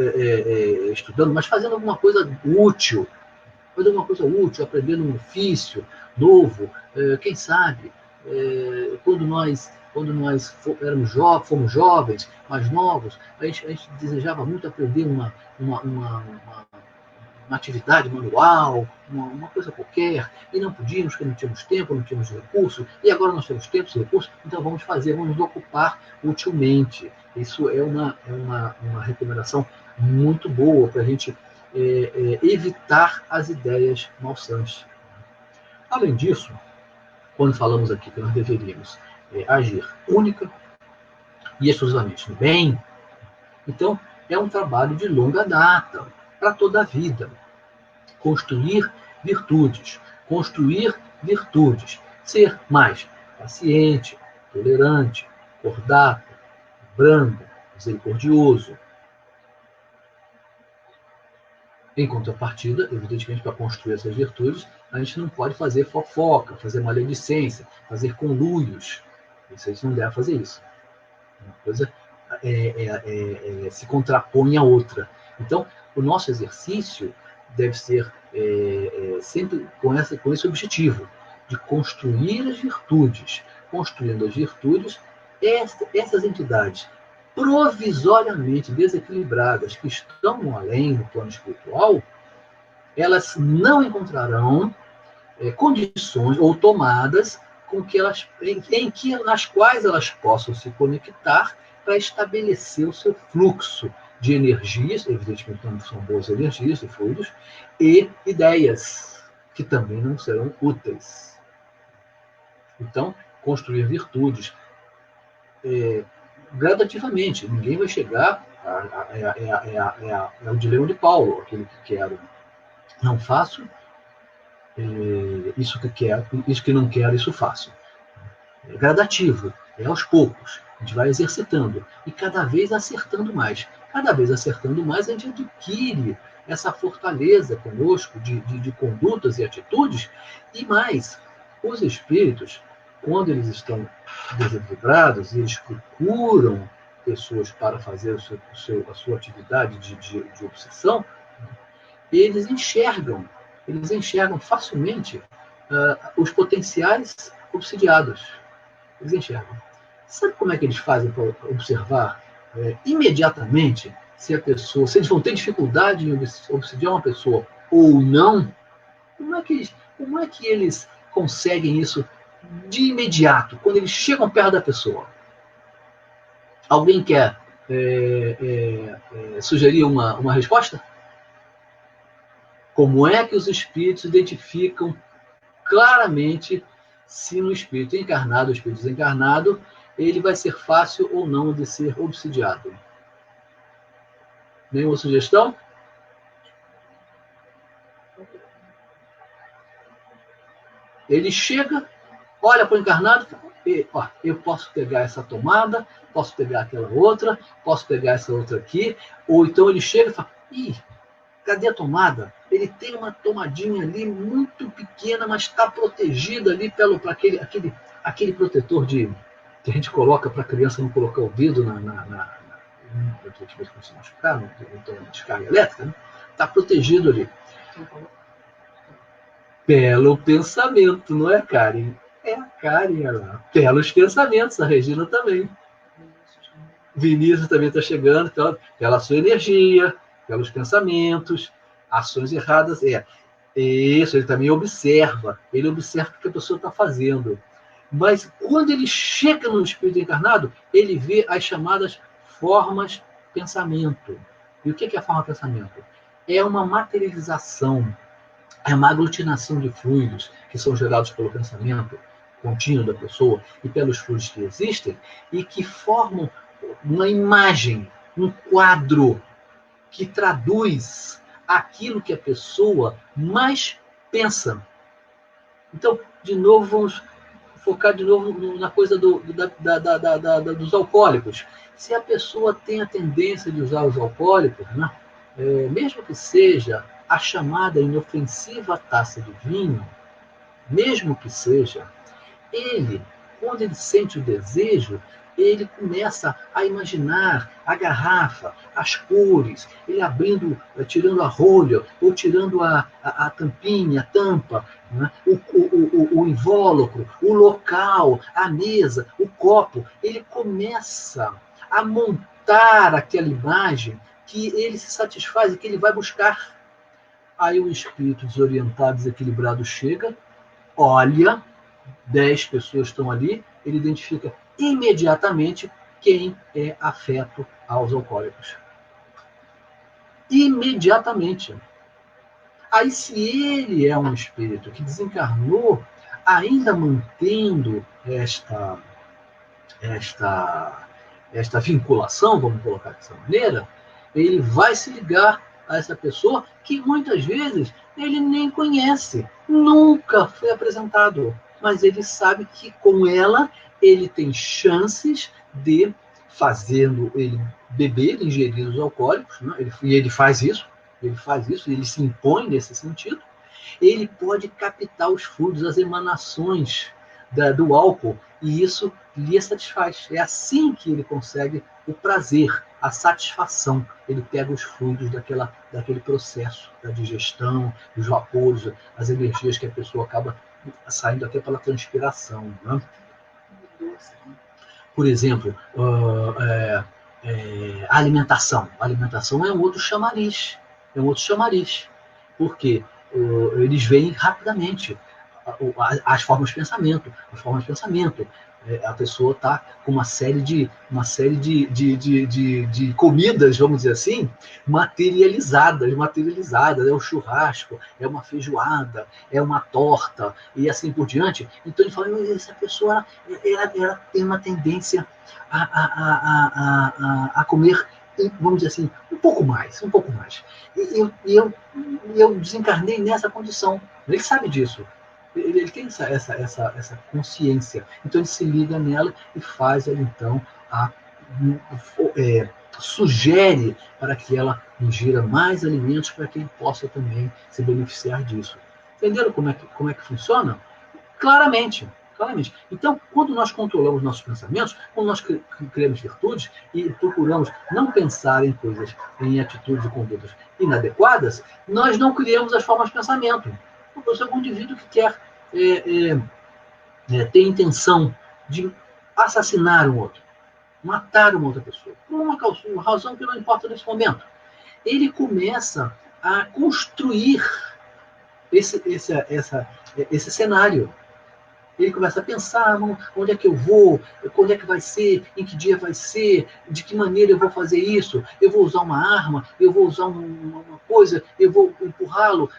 [SPEAKER 2] estudando, mas fazendo alguma coisa útil, aprendendo um ofício novo, quem sabe, quando nós fomos jovens, mais novos, a gente desejava muito aprender uma atividade manual, uma coisa qualquer, e não podíamos, porque não tínhamos tempo, não tínhamos recursos, e agora nós temos tempo e recursos, então vamos nos ocupar utilmente. Isso é uma recomendação muito boa para a gente evitar as ideias malsãs. Além disso, quando falamos aqui que nós deveríamos agir única e exclusivamente no bem, então é um trabalho de longa data, para toda a vida. Construir virtudes, ser mais paciente, tolerante, cordato, brando, misericordioso. Em contrapartida, evidentemente, para construir essas virtudes, a gente não pode fazer fofoca, fazer maledicência, fazer conluios. Isso a gente não deve fazer isso. Uma coisa se contrapõe à outra. Então, o nosso exercício deve ser sempre com esse objetivo, de construir as virtudes. Construindo as virtudes, essas entidades provisoriamente desequilibradas que estão no além, no plano espiritual, elas não encontrarão condições ou tomadas nas quais elas possam se conectar para estabelecer o seu fluxo de energias, evidentemente não são boas energias e fluidos, e ideias, que também não serão úteis. Então, construir virtudes gradativamente. Ninguém vai chegar. É o dilema de Paulo, aquele que quero, não faço, isso que quero, isso que não quero, isso faço. É gradativo, é aos poucos. A gente vai exercitando e cada vez acertando mais. Cada vez acertando mais, a gente adquire essa fortaleza conosco de condutas e atitudes. E mais, os espíritos, quando eles estão desequilibrados, eles procuram pessoas para fazer a sua atividade de obsessão, eles enxergam facilmente os potenciais obsidiados. Eles enxergam. Sabe como é que eles fazem para observar imediatamente se eles vão ter dificuldade em obsidiar uma pessoa ou não? Como é que eles conseguem isso de imediato, quando eles chegam perto da pessoa? Alguém quer sugerir uma resposta? Como é que os espíritos identificam claramente se no espírito encarnado, o espírito desencarnado, ele vai ser fácil ou não de ser obsidiado? Nenhuma sugestão? Ele chega, olha para o encarnado e, eu posso pegar essa tomada, posso pegar aquela outra, posso pegar essa outra aqui, ou então ele chega e fala, cadê a tomada? Ele tem uma tomadinha ali muito pequena, mas está protegida ali pelo aquele protetor que a gente coloca para a criança não colocar o dedo na se machucar, não tem descarga elétrica, né? Está protegido ali. Pelo pensamento, não é, Karen? É a Karen, olha lá. Pelos pensamentos, a Regina também. Vinícius também está chegando, então, pela sua energia, pelos pensamentos, ações erradas. Isso, ele observa o que a pessoa está fazendo. Mas quando ele chega no espírito encarnado, ele vê as chamadas formas pensamento. E o que é a forma pensamento? É uma materialização, é uma aglutinação de fluidos que são gerados pelo pensamento contínuo da pessoa e pelos fluidos que existem e que formam uma imagem, um quadro que traduz aquilo que a pessoa mais pensa. Então, de novo, vamos focar de novo na coisa dos alcoólicos. Se a pessoa tem a tendência de usar os alcoólicos, né, mesmo que seja a chamada inofensiva taça de vinho, mesmo que seja, ele, quando ele sente o desejo, ele começa a imaginar a garrafa, as cores, ele abrindo, tirando a rolha, ou tirando a tampinha, a tampa, né? o invólucro, o local, a mesa, o copo. Ele começa a montar aquela imagem que ele se satisfaz e que ele vai buscar. Aí o espírito desorientado, desequilibrado chega, olha, 10 pessoas estão ali, ele identifica imediatamente quem é afeto aos alcoólicos. Imediatamente. Aí, se ele é um espírito que desencarnou, ainda mantendo esta, esta vinculação, vamos colocar dessa maneira, ele vai se ligar a essa pessoa que muitas vezes ele nem conhece, nunca foi apresentado, mas ele sabe que com ela ele tem chances de, fazendo ele beber, ingerir os alcoólicos, né? Ele faz isso, ele se impõe nesse sentido, ele pode captar os fluidos, as emanações do álcool, e isso lhe satisfaz. É assim que ele consegue o prazer, a satisfação. Ele pega os fluidos daquele processo da digestão, os vapores, as energias que a pessoa acaba saindo até pela transpiração. Né? Por exemplo, a alimentação. A alimentação é um outro chamariz. Porque eles veem rapidamente as formas de pensamento. A pessoa está com uma série de comidas, vamos dizer assim, materializadas. É um churrasco, é uma feijoada, é uma torta, e assim por diante. Então ele fala, essa pessoa ela tem uma tendência a comer, vamos dizer assim, um pouco mais. E eu desencarnei nessa condição. Ele sabe disso. Ele tem essa consciência. Então ele se liga nela e faz ela, então, sugere para que ela ingira mais alimentos para que ele possa também se beneficiar disso. Entenderam como é que funciona? Claramente. Então, quando nós controlamos nossos pensamentos, quando nós criamos virtudes e procuramos não pensar em coisas, em atitudes e condutas inadequadas, nós não criamos as formas de pensamento. Por exemplo, um indivíduo que quer ter intenção de assassinar um outro, matar uma outra pessoa, por uma razão que não importa nesse momento, ele começa a construir esse cenário. Ele começa a pensar, onde é que eu vou, quando é que vai ser, em que dia vai ser, de que maneira eu vou fazer isso, eu vou usar uma arma, eu vou usar uma coisa, eu vou empurrá-lo.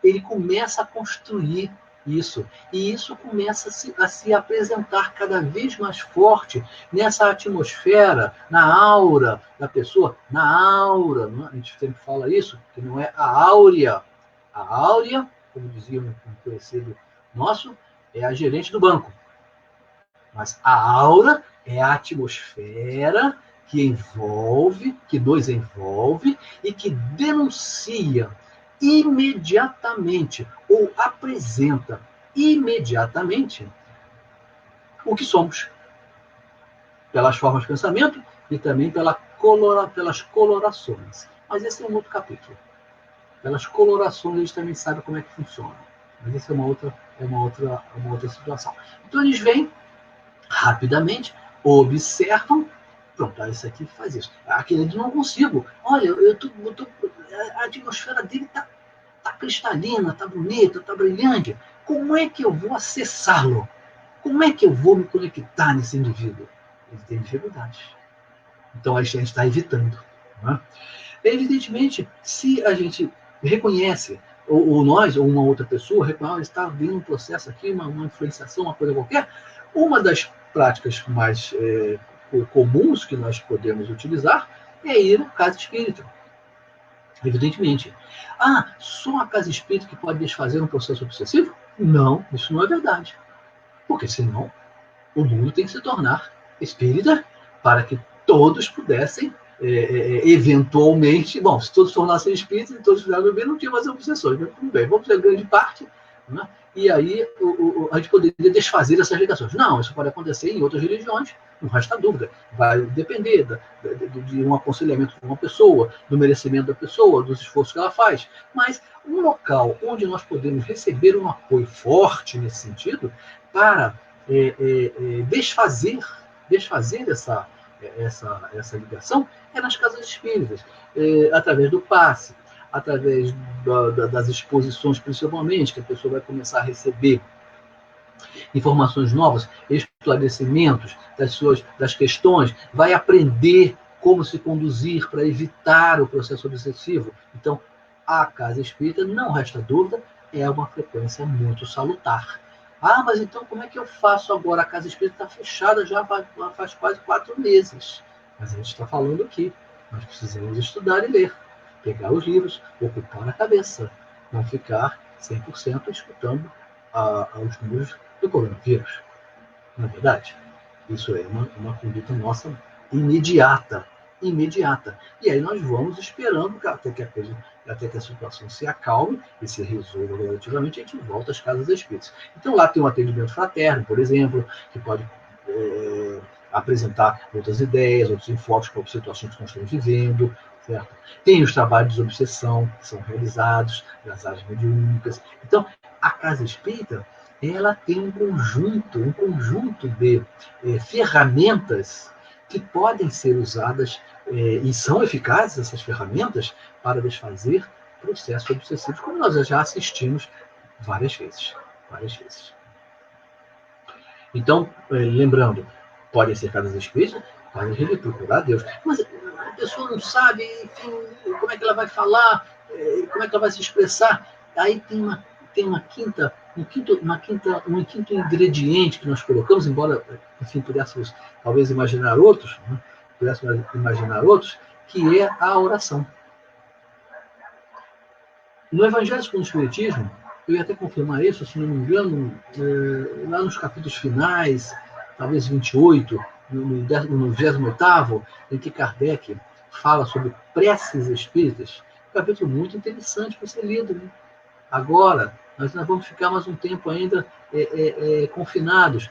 [SPEAKER 2] Ele começa a construir isso, e isso começa a se apresentar cada vez mais forte nessa atmosfera, na aura da pessoa, na aura, não é? A gente sempre fala isso, que não é a áurea. A áurea, como dizia um conhecido nosso, é a gerente do banco. Mas a aura é a atmosfera que nos envolve e que denuncia imediatamente ou apresenta imediatamente o que somos. Pelas formas de pensamento e também pelas colorações. Mas esse é um outro capítulo. Pelas colorações a gente também sabe como é que funciona. Mas essa é uma outra situação. Então eles vêm rapidamente, observam, pronto, isso aqui faz isso. Aquele ali não consigo. Olha, a atmosfera dele tá cristalina, tá bonita, tá brilhante. Como é que eu vou acessá-lo? Como é que eu vou me conectar nesse indivíduo? Ele tem dificuldades. Então a gente está evitando. Né? Evidentemente, se a gente reconhece, ou nós, ou uma outra pessoa, reconhece, está vindo um processo aqui, uma influenciação, uma coisa qualquer, uma das práticas mais comuns que nós podemos utilizar é ir à casa espírita. Evidentemente. Só a casa espírita que pode desfazer um processo obsessivo? Não, isso não é verdade. Porque senão o mundo tem que se tornar espírita para que todos pudessem, eventualmente, bom, se todos tornassem espíritas e todos fizessem bem, não tinha mais obsessões, mas tudo bem, vamos ter grande parte, né? E aí a gente poderia desfazer essas ligações. Não, isso pode acontecer em outras religiões, não resta dúvida. Vai depender de um aconselhamento de uma pessoa, do merecimento da pessoa, dos esforços que ela faz. Mas um local onde nós podemos receber um apoio forte nesse sentido, para desfazer essa ligação é nas casas espíritas, através do passe, através das exposições, principalmente, que a pessoa vai começar a receber informações novas, esclarecimentos das questões, vai aprender como se conduzir para evitar o processo obsessivo. Então, a casa espírita, não resta dúvida, é uma frequência muito salutar. Mas então como é que eu faço agora? A casa espírita está fechada já faz quase 4 meses. Mas a gente está falando aqui. Nós precisamos estudar e ler. Pegar os livros, ocupar a cabeça. Não ficar 100% escutando os números do coronavírus. Não é verdade? Isso é uma conduta nossa imediata. E aí nós vamos esperando até que a situação se acalme e se resolva relativamente, a gente volta às casas espíritas. Então lá tem um atendimento fraterno, por exemplo, que pode apresentar outras ideias, outros enfoques para as situações que nós estamos vivendo, certo? Tem os trabalhos de desobsessão que são realizados nas áreas mediúnicas. Então, a casa espírita, ela tem um conjunto de ferramentas que podem ser usadas e são eficazes essas ferramentas para desfazer processos obsessivos, como nós já assistimos várias vezes. Então, lembrando, podem ser casas espíritas, podem procurar Deus. Mas a pessoa não sabe, enfim, como é que ela vai falar, como é que ela vai se expressar. Aí tem um quinto ingrediente que nós colocamos, embora, enfim, pudéssemos talvez imaginar outros, né? Que é a oração. No Evangelho segundo o Espiritismo, eu ia até confirmar isso, se não me engano, lá nos capítulos finais, talvez 28, no 28º, em que Kardec fala sobre preces espíritas, um capítulo muito interessante para ser lido, né? Agora, nós ainda vamos ficar mais um tempo ainda confinados.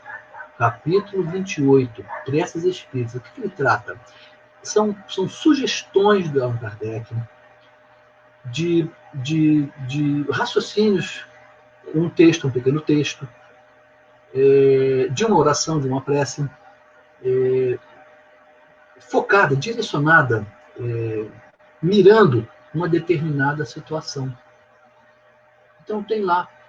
[SPEAKER 2] Capítulo 28, preces espíritas. O que ele trata? São sugestões do Allan Kardec de raciocínios, um pequeno texto, de uma oração, de uma prece, focada, direcionada, mirando uma determinada situação. Então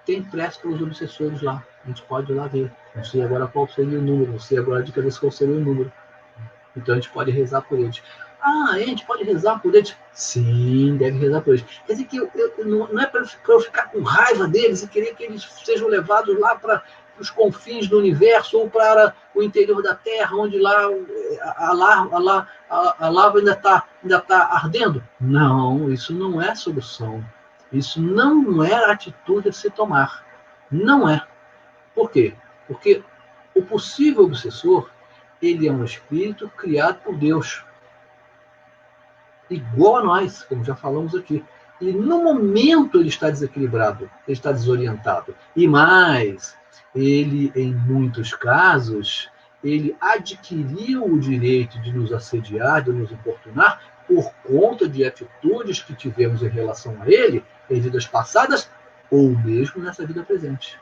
[SPEAKER 2] tem prece para os obsessores lá. A gente pode ir lá ver. Não sei agora qual seria o número, não sei agora de cabeça qual seria o número. Então a gente pode rezar por eles. A gente pode rezar por eles? Sim, deve rezar por eles. Quer dizer que não é para eu ficar com raiva deles e querer que eles sejam levados lá para os confins do universo ou para o interior da Terra, onde lá a lava ainda está ardendo. Não, isso não é solução. Isso não é a atitude a se tomar. Não é. Por quê? Porque o possível obsessor, ele é um espírito criado por Deus. Igual a nós, como já falamos aqui. E no momento ele está desequilibrado, ele está desorientado. E mais, ele, em muitos casos, ele adquiriu o direito de nos assediar, de nos importunar, por conta de atitudes que tivemos em relação a ele em vidas passadas, ou mesmo nessa vida presente.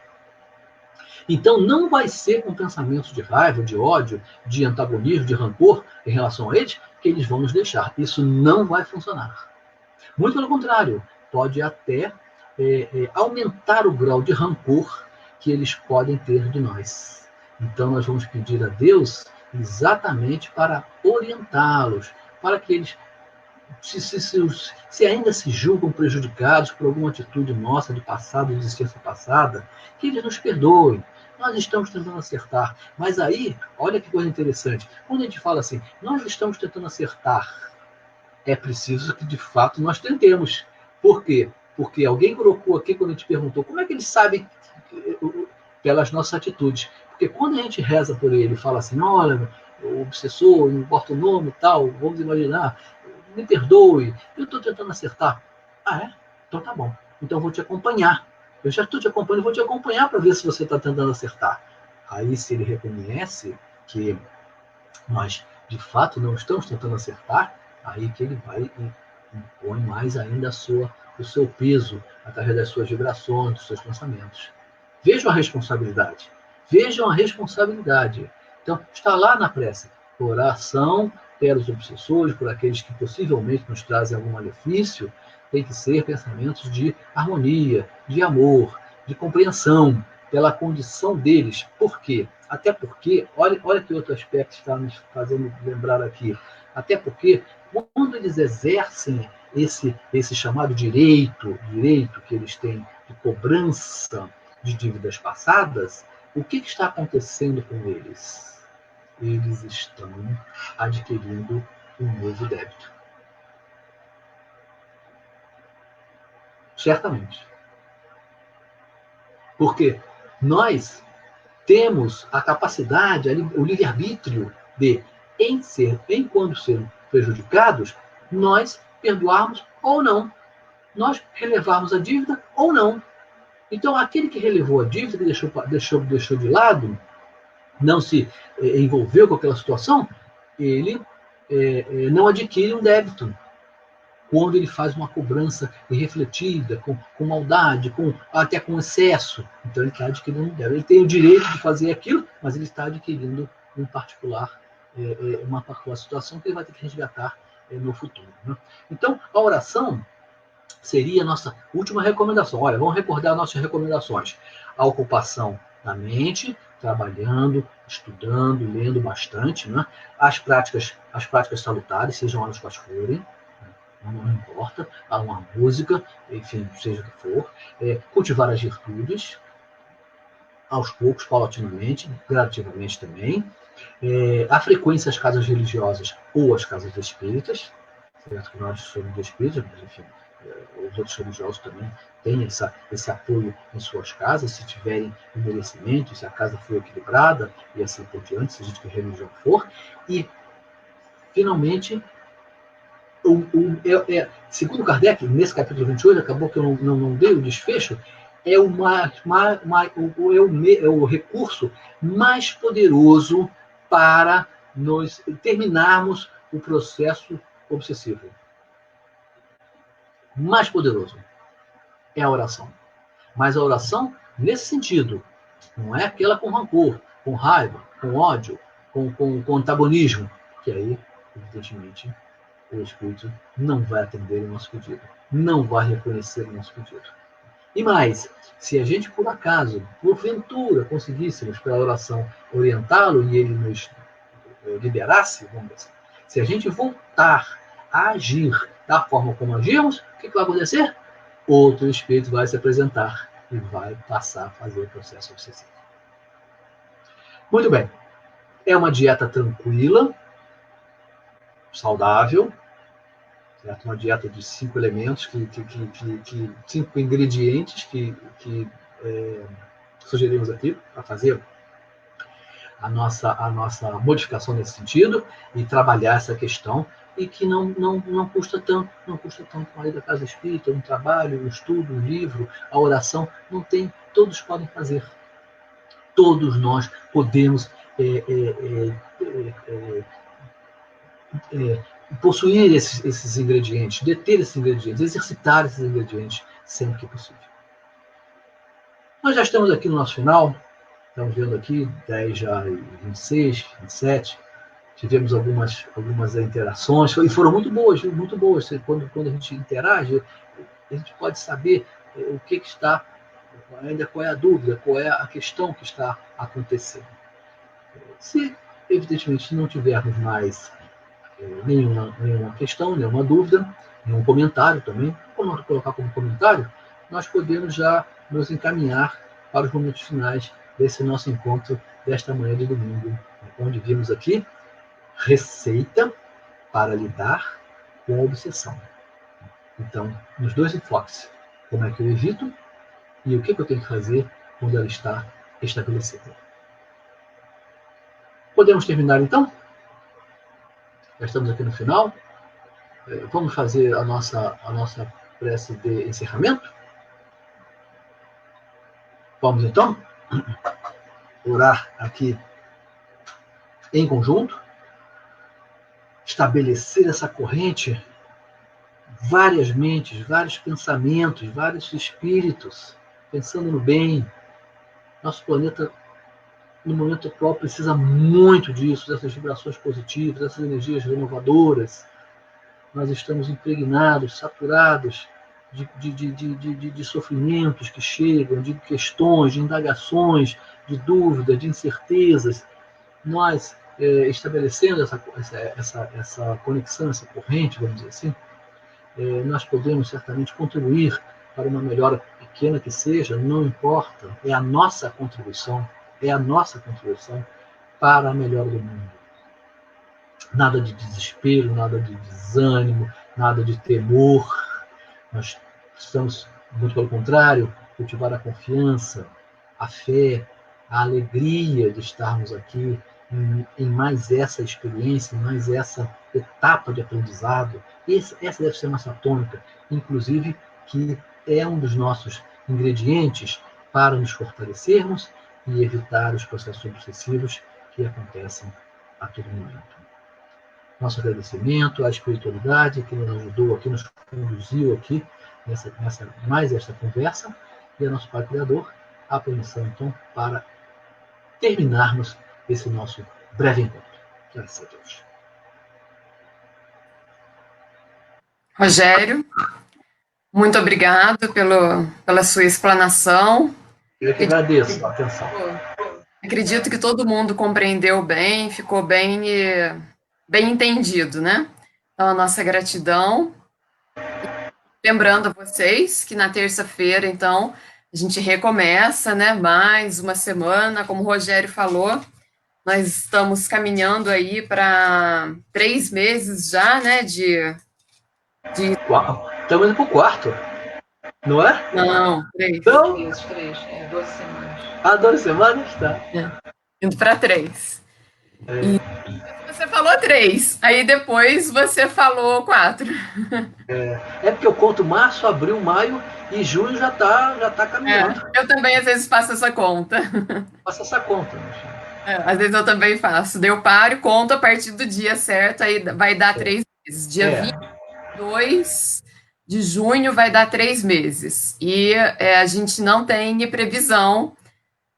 [SPEAKER 2] Então, não vai ser com pensamentos de raiva, de ódio, de antagonismo, de rancor em relação a eles que eles vão nos deixar. Isso não vai funcionar. Muito pelo contrário, pode até aumentar o grau de rancor que eles podem ter de nós. Então, nós vamos pedir a Deus exatamente para orientá-los, para que eles, se ainda se julgam prejudicados por alguma atitude nossa de passado, de existência passada, que eles nos perdoem. Nós estamos tentando acertar. Mas aí, olha que coisa interessante. Quando a gente fala assim, nós estamos tentando acertar, é preciso que, de fato, nós tentemos. Por quê? Porque alguém colocou aqui, quando a gente perguntou, como é que eles sabem pelas nossas atitudes? Porque quando a gente reza por ele e fala assim, olha, o obsessor, não importa o nome e tal, vamos imaginar, me perdoe, eu estou tentando acertar. Ah, é? Então tá bom. Então eu vou te acompanhar. Eu já estou te acompanhando, vou te acompanhar para ver se você está tentando acertar. Aí, se ele reconhece que nós, de fato, não estamos tentando acertar, aí que ele vai e impõe mais ainda o seu peso através das suas vibrações, dos seus pensamentos. Vejam a responsabilidade. Vejam a responsabilidade. Então, está lá na prece. Oração pelos obsessores, por aqueles que possivelmente nos trazem algum malefício, tem que ser pensamentos de harmonia, de amor, de compreensão, pela condição deles. Por quê? Até porque, olha que outro aspecto está nos fazendo lembrar aqui. Até porque, quando eles exercem esse chamado direito que eles têm de cobrança de dívidas passadas, o que está acontecendo com eles? Eles estão adquirindo um novo débito. Certamente. Porque nós temos a capacidade, o livre-arbítrio de, quando sermos prejudicados, nós perdoarmos ou não. Nós relevarmos a dívida ou não. Então, aquele que relevou a dívida, que deixou de lado, não se envolveu com aquela situação, ele não adquire um débito. Quando ele faz uma cobrança irrefletida, com maldade, até com excesso, então ele está adquirindo um débito. Ele tem o direito de fazer aquilo, mas ele está adquirindo uma particular situação que ele vai ter que resgatar no futuro. Né? Então, a oração seria a nossa última recomendação. Olha, vamos recordar nossas recomendações. A ocupação da mente, trabalhando, estudando, lendo bastante, né? As práticas salutares, sejam elas quais forem, não importa, há uma música, enfim, seja o que for, cultivar as virtudes, aos poucos, paulatinamente, gradativamente também, a frequência às casas religiosas ou às casas espíritas, certo que nós somos espíritas, mas enfim, os outros religiosos também têm esse apoio em suas casas, se tiverem um merecimento, se a casa for equilibrada e assim por diante, seja de que religião for, e, finalmente, segundo Kardec, nesse capítulo 28, acabou que eu não dei o desfecho, é o recurso mais poderoso para nós terminarmos o processo obsessivo. Mais poderoso é a oração. Mas a oração, nesse sentido, não é aquela com rancor, com raiva, com ódio, com antagonismo, que aí, evidentemente, o Espírito não vai atender o nosso pedido, não vai reconhecer o nosso pedido. E mais, se a gente, por acaso, porventura, conseguíssemos pela oração orientá-lo e ele nos liberasse, vamos dizer assim, se a gente voltar a agir da forma como agimos, o que vai acontecer? Outro Espírito vai se apresentar e vai passar a fazer o processo obsessivo. Muito bem. É uma dieta tranquila, saudável, certo? Uma dieta de 5 elementos, 5 ingredientes que sugerimos aqui para fazer a nossa modificação nesse sentido e trabalhar essa questão e que não custa tanto, a ida da casa espírita, um trabalho, um estudo, um livro, a oração, não tem, todos podem fazer. Todos nós podemos possuir esses ingredientes, deter esses ingredientes, exercitar esses ingredientes sempre que possível. Nós já estamos aqui no nosso final, estamos vendo aqui 10 já e 26, 27, tivemos algumas interações, e foram muito boas, viu? Muito boas. Quando a gente interage, a gente pode saber o que está, ainda qual é a dúvida, qual é a questão que está acontecendo. Se, evidentemente, não tivermos mais nenhuma questão, nenhuma dúvida, nenhum comentário também, como colocar como comentário, nós podemos já nos encaminhar para os momentos finais desse nosso encontro desta manhã de domingo, onde vimos aqui receita para lidar com a obsessão. Então, nos dois enfoques, como é que eu evito e o que eu tenho que fazer quando ela está estabelecida. Podemos terminar então? Já estamos aqui no final. Vamos fazer a nossa prece de encerramento? Vamos então orar aqui em conjunto, estabelecer essa corrente, várias mentes, vários pensamentos, vários espíritos, pensando no bem. Nosso planeta, no momento atual, precisa muito disso, dessas vibrações positivas, dessas energias renovadoras. Nós estamos impregnados, saturados de sofrimentos que chegam, de questões, de indagações, de dúvidas, de incertezas. Nós, estabelecendo essa conexão, essa corrente, vamos dizer assim, nós podemos certamente contribuir para uma melhora pequena que seja, não importa, é a nossa contribuição para a melhora do mundo. Nada de desespero, nada de desânimo, nada de temor. Nós precisamos, muito pelo contrário, cultivar a confiança, a fé, a alegria de estarmos aqui em mais essa experiência, em mais essa etapa de aprendizado. Essa deve ser a nossa tônica, inclusive, que é um dos nossos ingredientes para nos fortalecermos e evitar os processos obsessivos que acontecem a todo momento. Nosso agradecimento à espiritualidade que nos ajudou aqui, nos conduziu aqui mais esta conversa, e ao nosso Pai Criador, a permissão, então, para terminarmos esse nosso breve encontro. Graças a Deus.
[SPEAKER 1] Rogério, muito obrigado pela sua explanação.
[SPEAKER 2] Eu que agradeço a atenção.
[SPEAKER 1] Acredito que todo mundo compreendeu bem, ficou bem entendido, né? Então, a nossa gratidão. Lembrando a vocês que na terça-feira, então, a gente recomeça, né? Mais uma semana, como o Rogério falou, nós estamos caminhando aí para 3 meses já, né?
[SPEAKER 2] Estamos indo para o quarto, não é?
[SPEAKER 1] Não, 3.
[SPEAKER 2] Não?
[SPEAKER 1] 3, 12 semanas.
[SPEAKER 2] 12 semanas? Tá.
[SPEAKER 1] Indo para 3. E você falou 3, aí depois você falou 4.
[SPEAKER 2] É porque eu conto março, abril, maio e junho já tá caminhando.
[SPEAKER 1] Eu também às vezes faço essa conta.
[SPEAKER 2] Faça essa conta.
[SPEAKER 1] Às vezes eu também faço. Daí eu paro e conto a partir do dia certo, aí vai dar 3 meses. Dia 22 de junho vai dar 3 meses. E a gente não tem previsão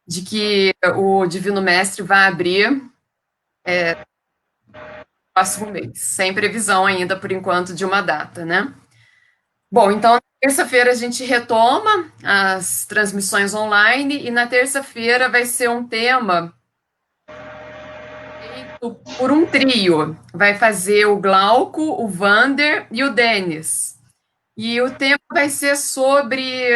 [SPEAKER 1] de que o Divino Mestre vai abrir no próximo mês. Sem previsão ainda, por enquanto, de uma data, né? Bom, então, na terça-feira a gente retoma as transmissões online e na terça-feira vai ser um tema feito por um trio. Vai fazer o Glauco, o Vander e o Denis. E o tema vai ser sobre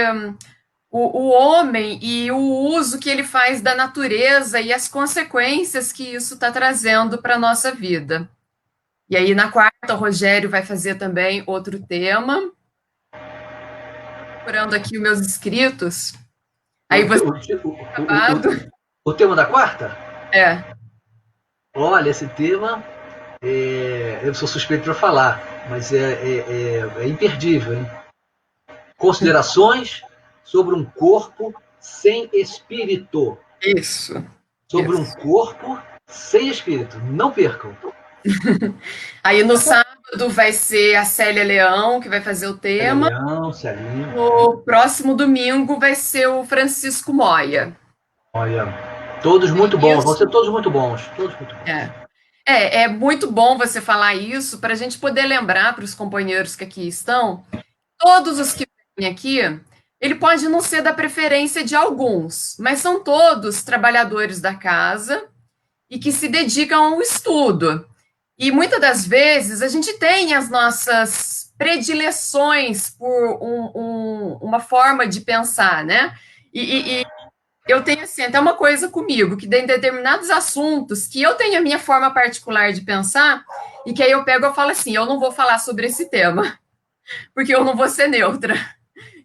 [SPEAKER 1] o homem e o uso que ele faz da natureza e as consequências que isso está trazendo para a nossa vida. E aí, na quarta, o Rogério vai fazer também outro tema. Procurando aqui os meus escritos. Aí você...
[SPEAKER 2] O tema da quarta?
[SPEAKER 1] É.
[SPEAKER 2] Olha, esse tema, eu sou suspeito para falar, mas é imperdível, hein? Considerações sobre um corpo sem espírito.
[SPEAKER 1] Isso.
[SPEAKER 2] Sobre um corpo sem espírito. Não percam.
[SPEAKER 1] Aí no sábado Vai ser a Célia Leão, que vai fazer o
[SPEAKER 2] Célia
[SPEAKER 1] tema.
[SPEAKER 2] Leão, Celinho.
[SPEAKER 1] No próximo domingo vai ser o Francisco Moya.
[SPEAKER 2] Olha, todos
[SPEAKER 1] É
[SPEAKER 2] muito bons, vão
[SPEAKER 1] isso.
[SPEAKER 2] ser todos muito bons, todos muito bons.
[SPEAKER 1] É. É muito bom você falar isso para a gente poder lembrar para os companheiros que aqui estão, todos os que vêm aqui, ele pode não ser da preferência de alguns, mas são todos trabalhadores da casa e que se dedicam ao estudo. E muitas das vezes a gente tem as nossas predileções por uma forma de pensar, né? E eu tenho assim, até uma coisa comigo, que tem determinados assuntos que eu tenho a minha forma particular de pensar, e que aí eu pego e falo assim, eu não vou falar sobre esse tema, porque eu não vou ser neutra.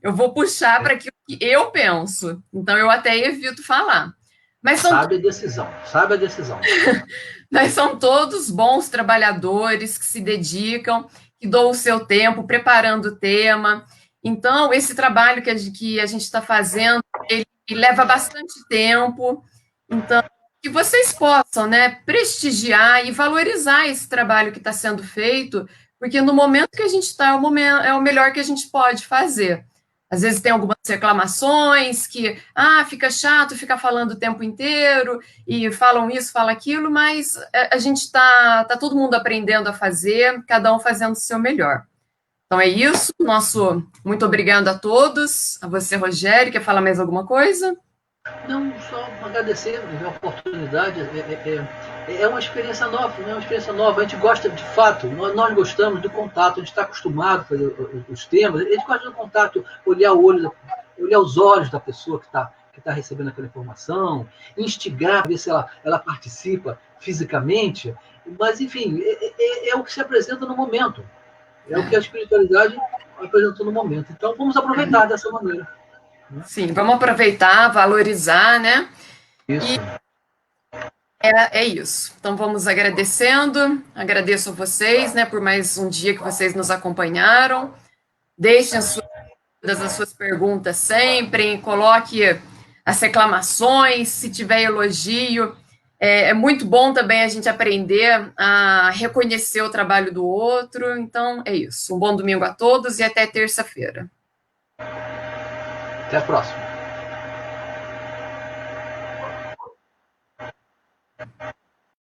[SPEAKER 1] Eu vou puxar para aquilo que eu penso. Então eu até evito falar. Mas são
[SPEAKER 2] Sabe a decisão, sabe a decisão.
[SPEAKER 1] Mas são todos bons trabalhadores que se dedicam, que dão o seu tempo preparando o tema. Então, esse trabalho que a gente está fazendo, ele leva bastante tempo. Então, que vocês possam, né, prestigiar e valorizar esse trabalho que está sendo feito, porque no momento que a gente está, é o melhor que a gente pode fazer. Às vezes tem algumas reclamações que, fica chato ficar falando o tempo inteiro, e falam isso, falam aquilo, mas a gente tá todo mundo aprendendo a fazer, cada um fazendo o seu melhor. Então é isso, nosso muito obrigado a todos, a você, Rogério, quer falar mais alguma coisa?
[SPEAKER 2] Não, só agradecer a oportunidade. É uma experiência nova, né? Uma experiência nova. A gente gosta de fato, nós gostamos do contato, a gente está acostumado a fazer os temas, a gente gosta do contato, olhar o olho, olhar os olhos da pessoa que tá recebendo aquela informação, instigar, ver se ela participa fisicamente, mas enfim, é o que se apresenta no momento, é o que a espiritualidade apresentou no momento. Então vamos aproveitar dessa maneira. Né?
[SPEAKER 1] Sim, vamos aproveitar, valorizar, né?
[SPEAKER 2] Isso.
[SPEAKER 1] É isso. Então vamos agradecendo, agradeço a vocês, né, por mais um dia que vocês nos acompanharam. Deixem as suas perguntas sempre, coloque as reclamações, se tiver elogio. É muito bom também a gente aprender a reconhecer o trabalho do outro. Então, é isso. Um bom domingo a todos e até terça-feira.
[SPEAKER 2] Até a próxima.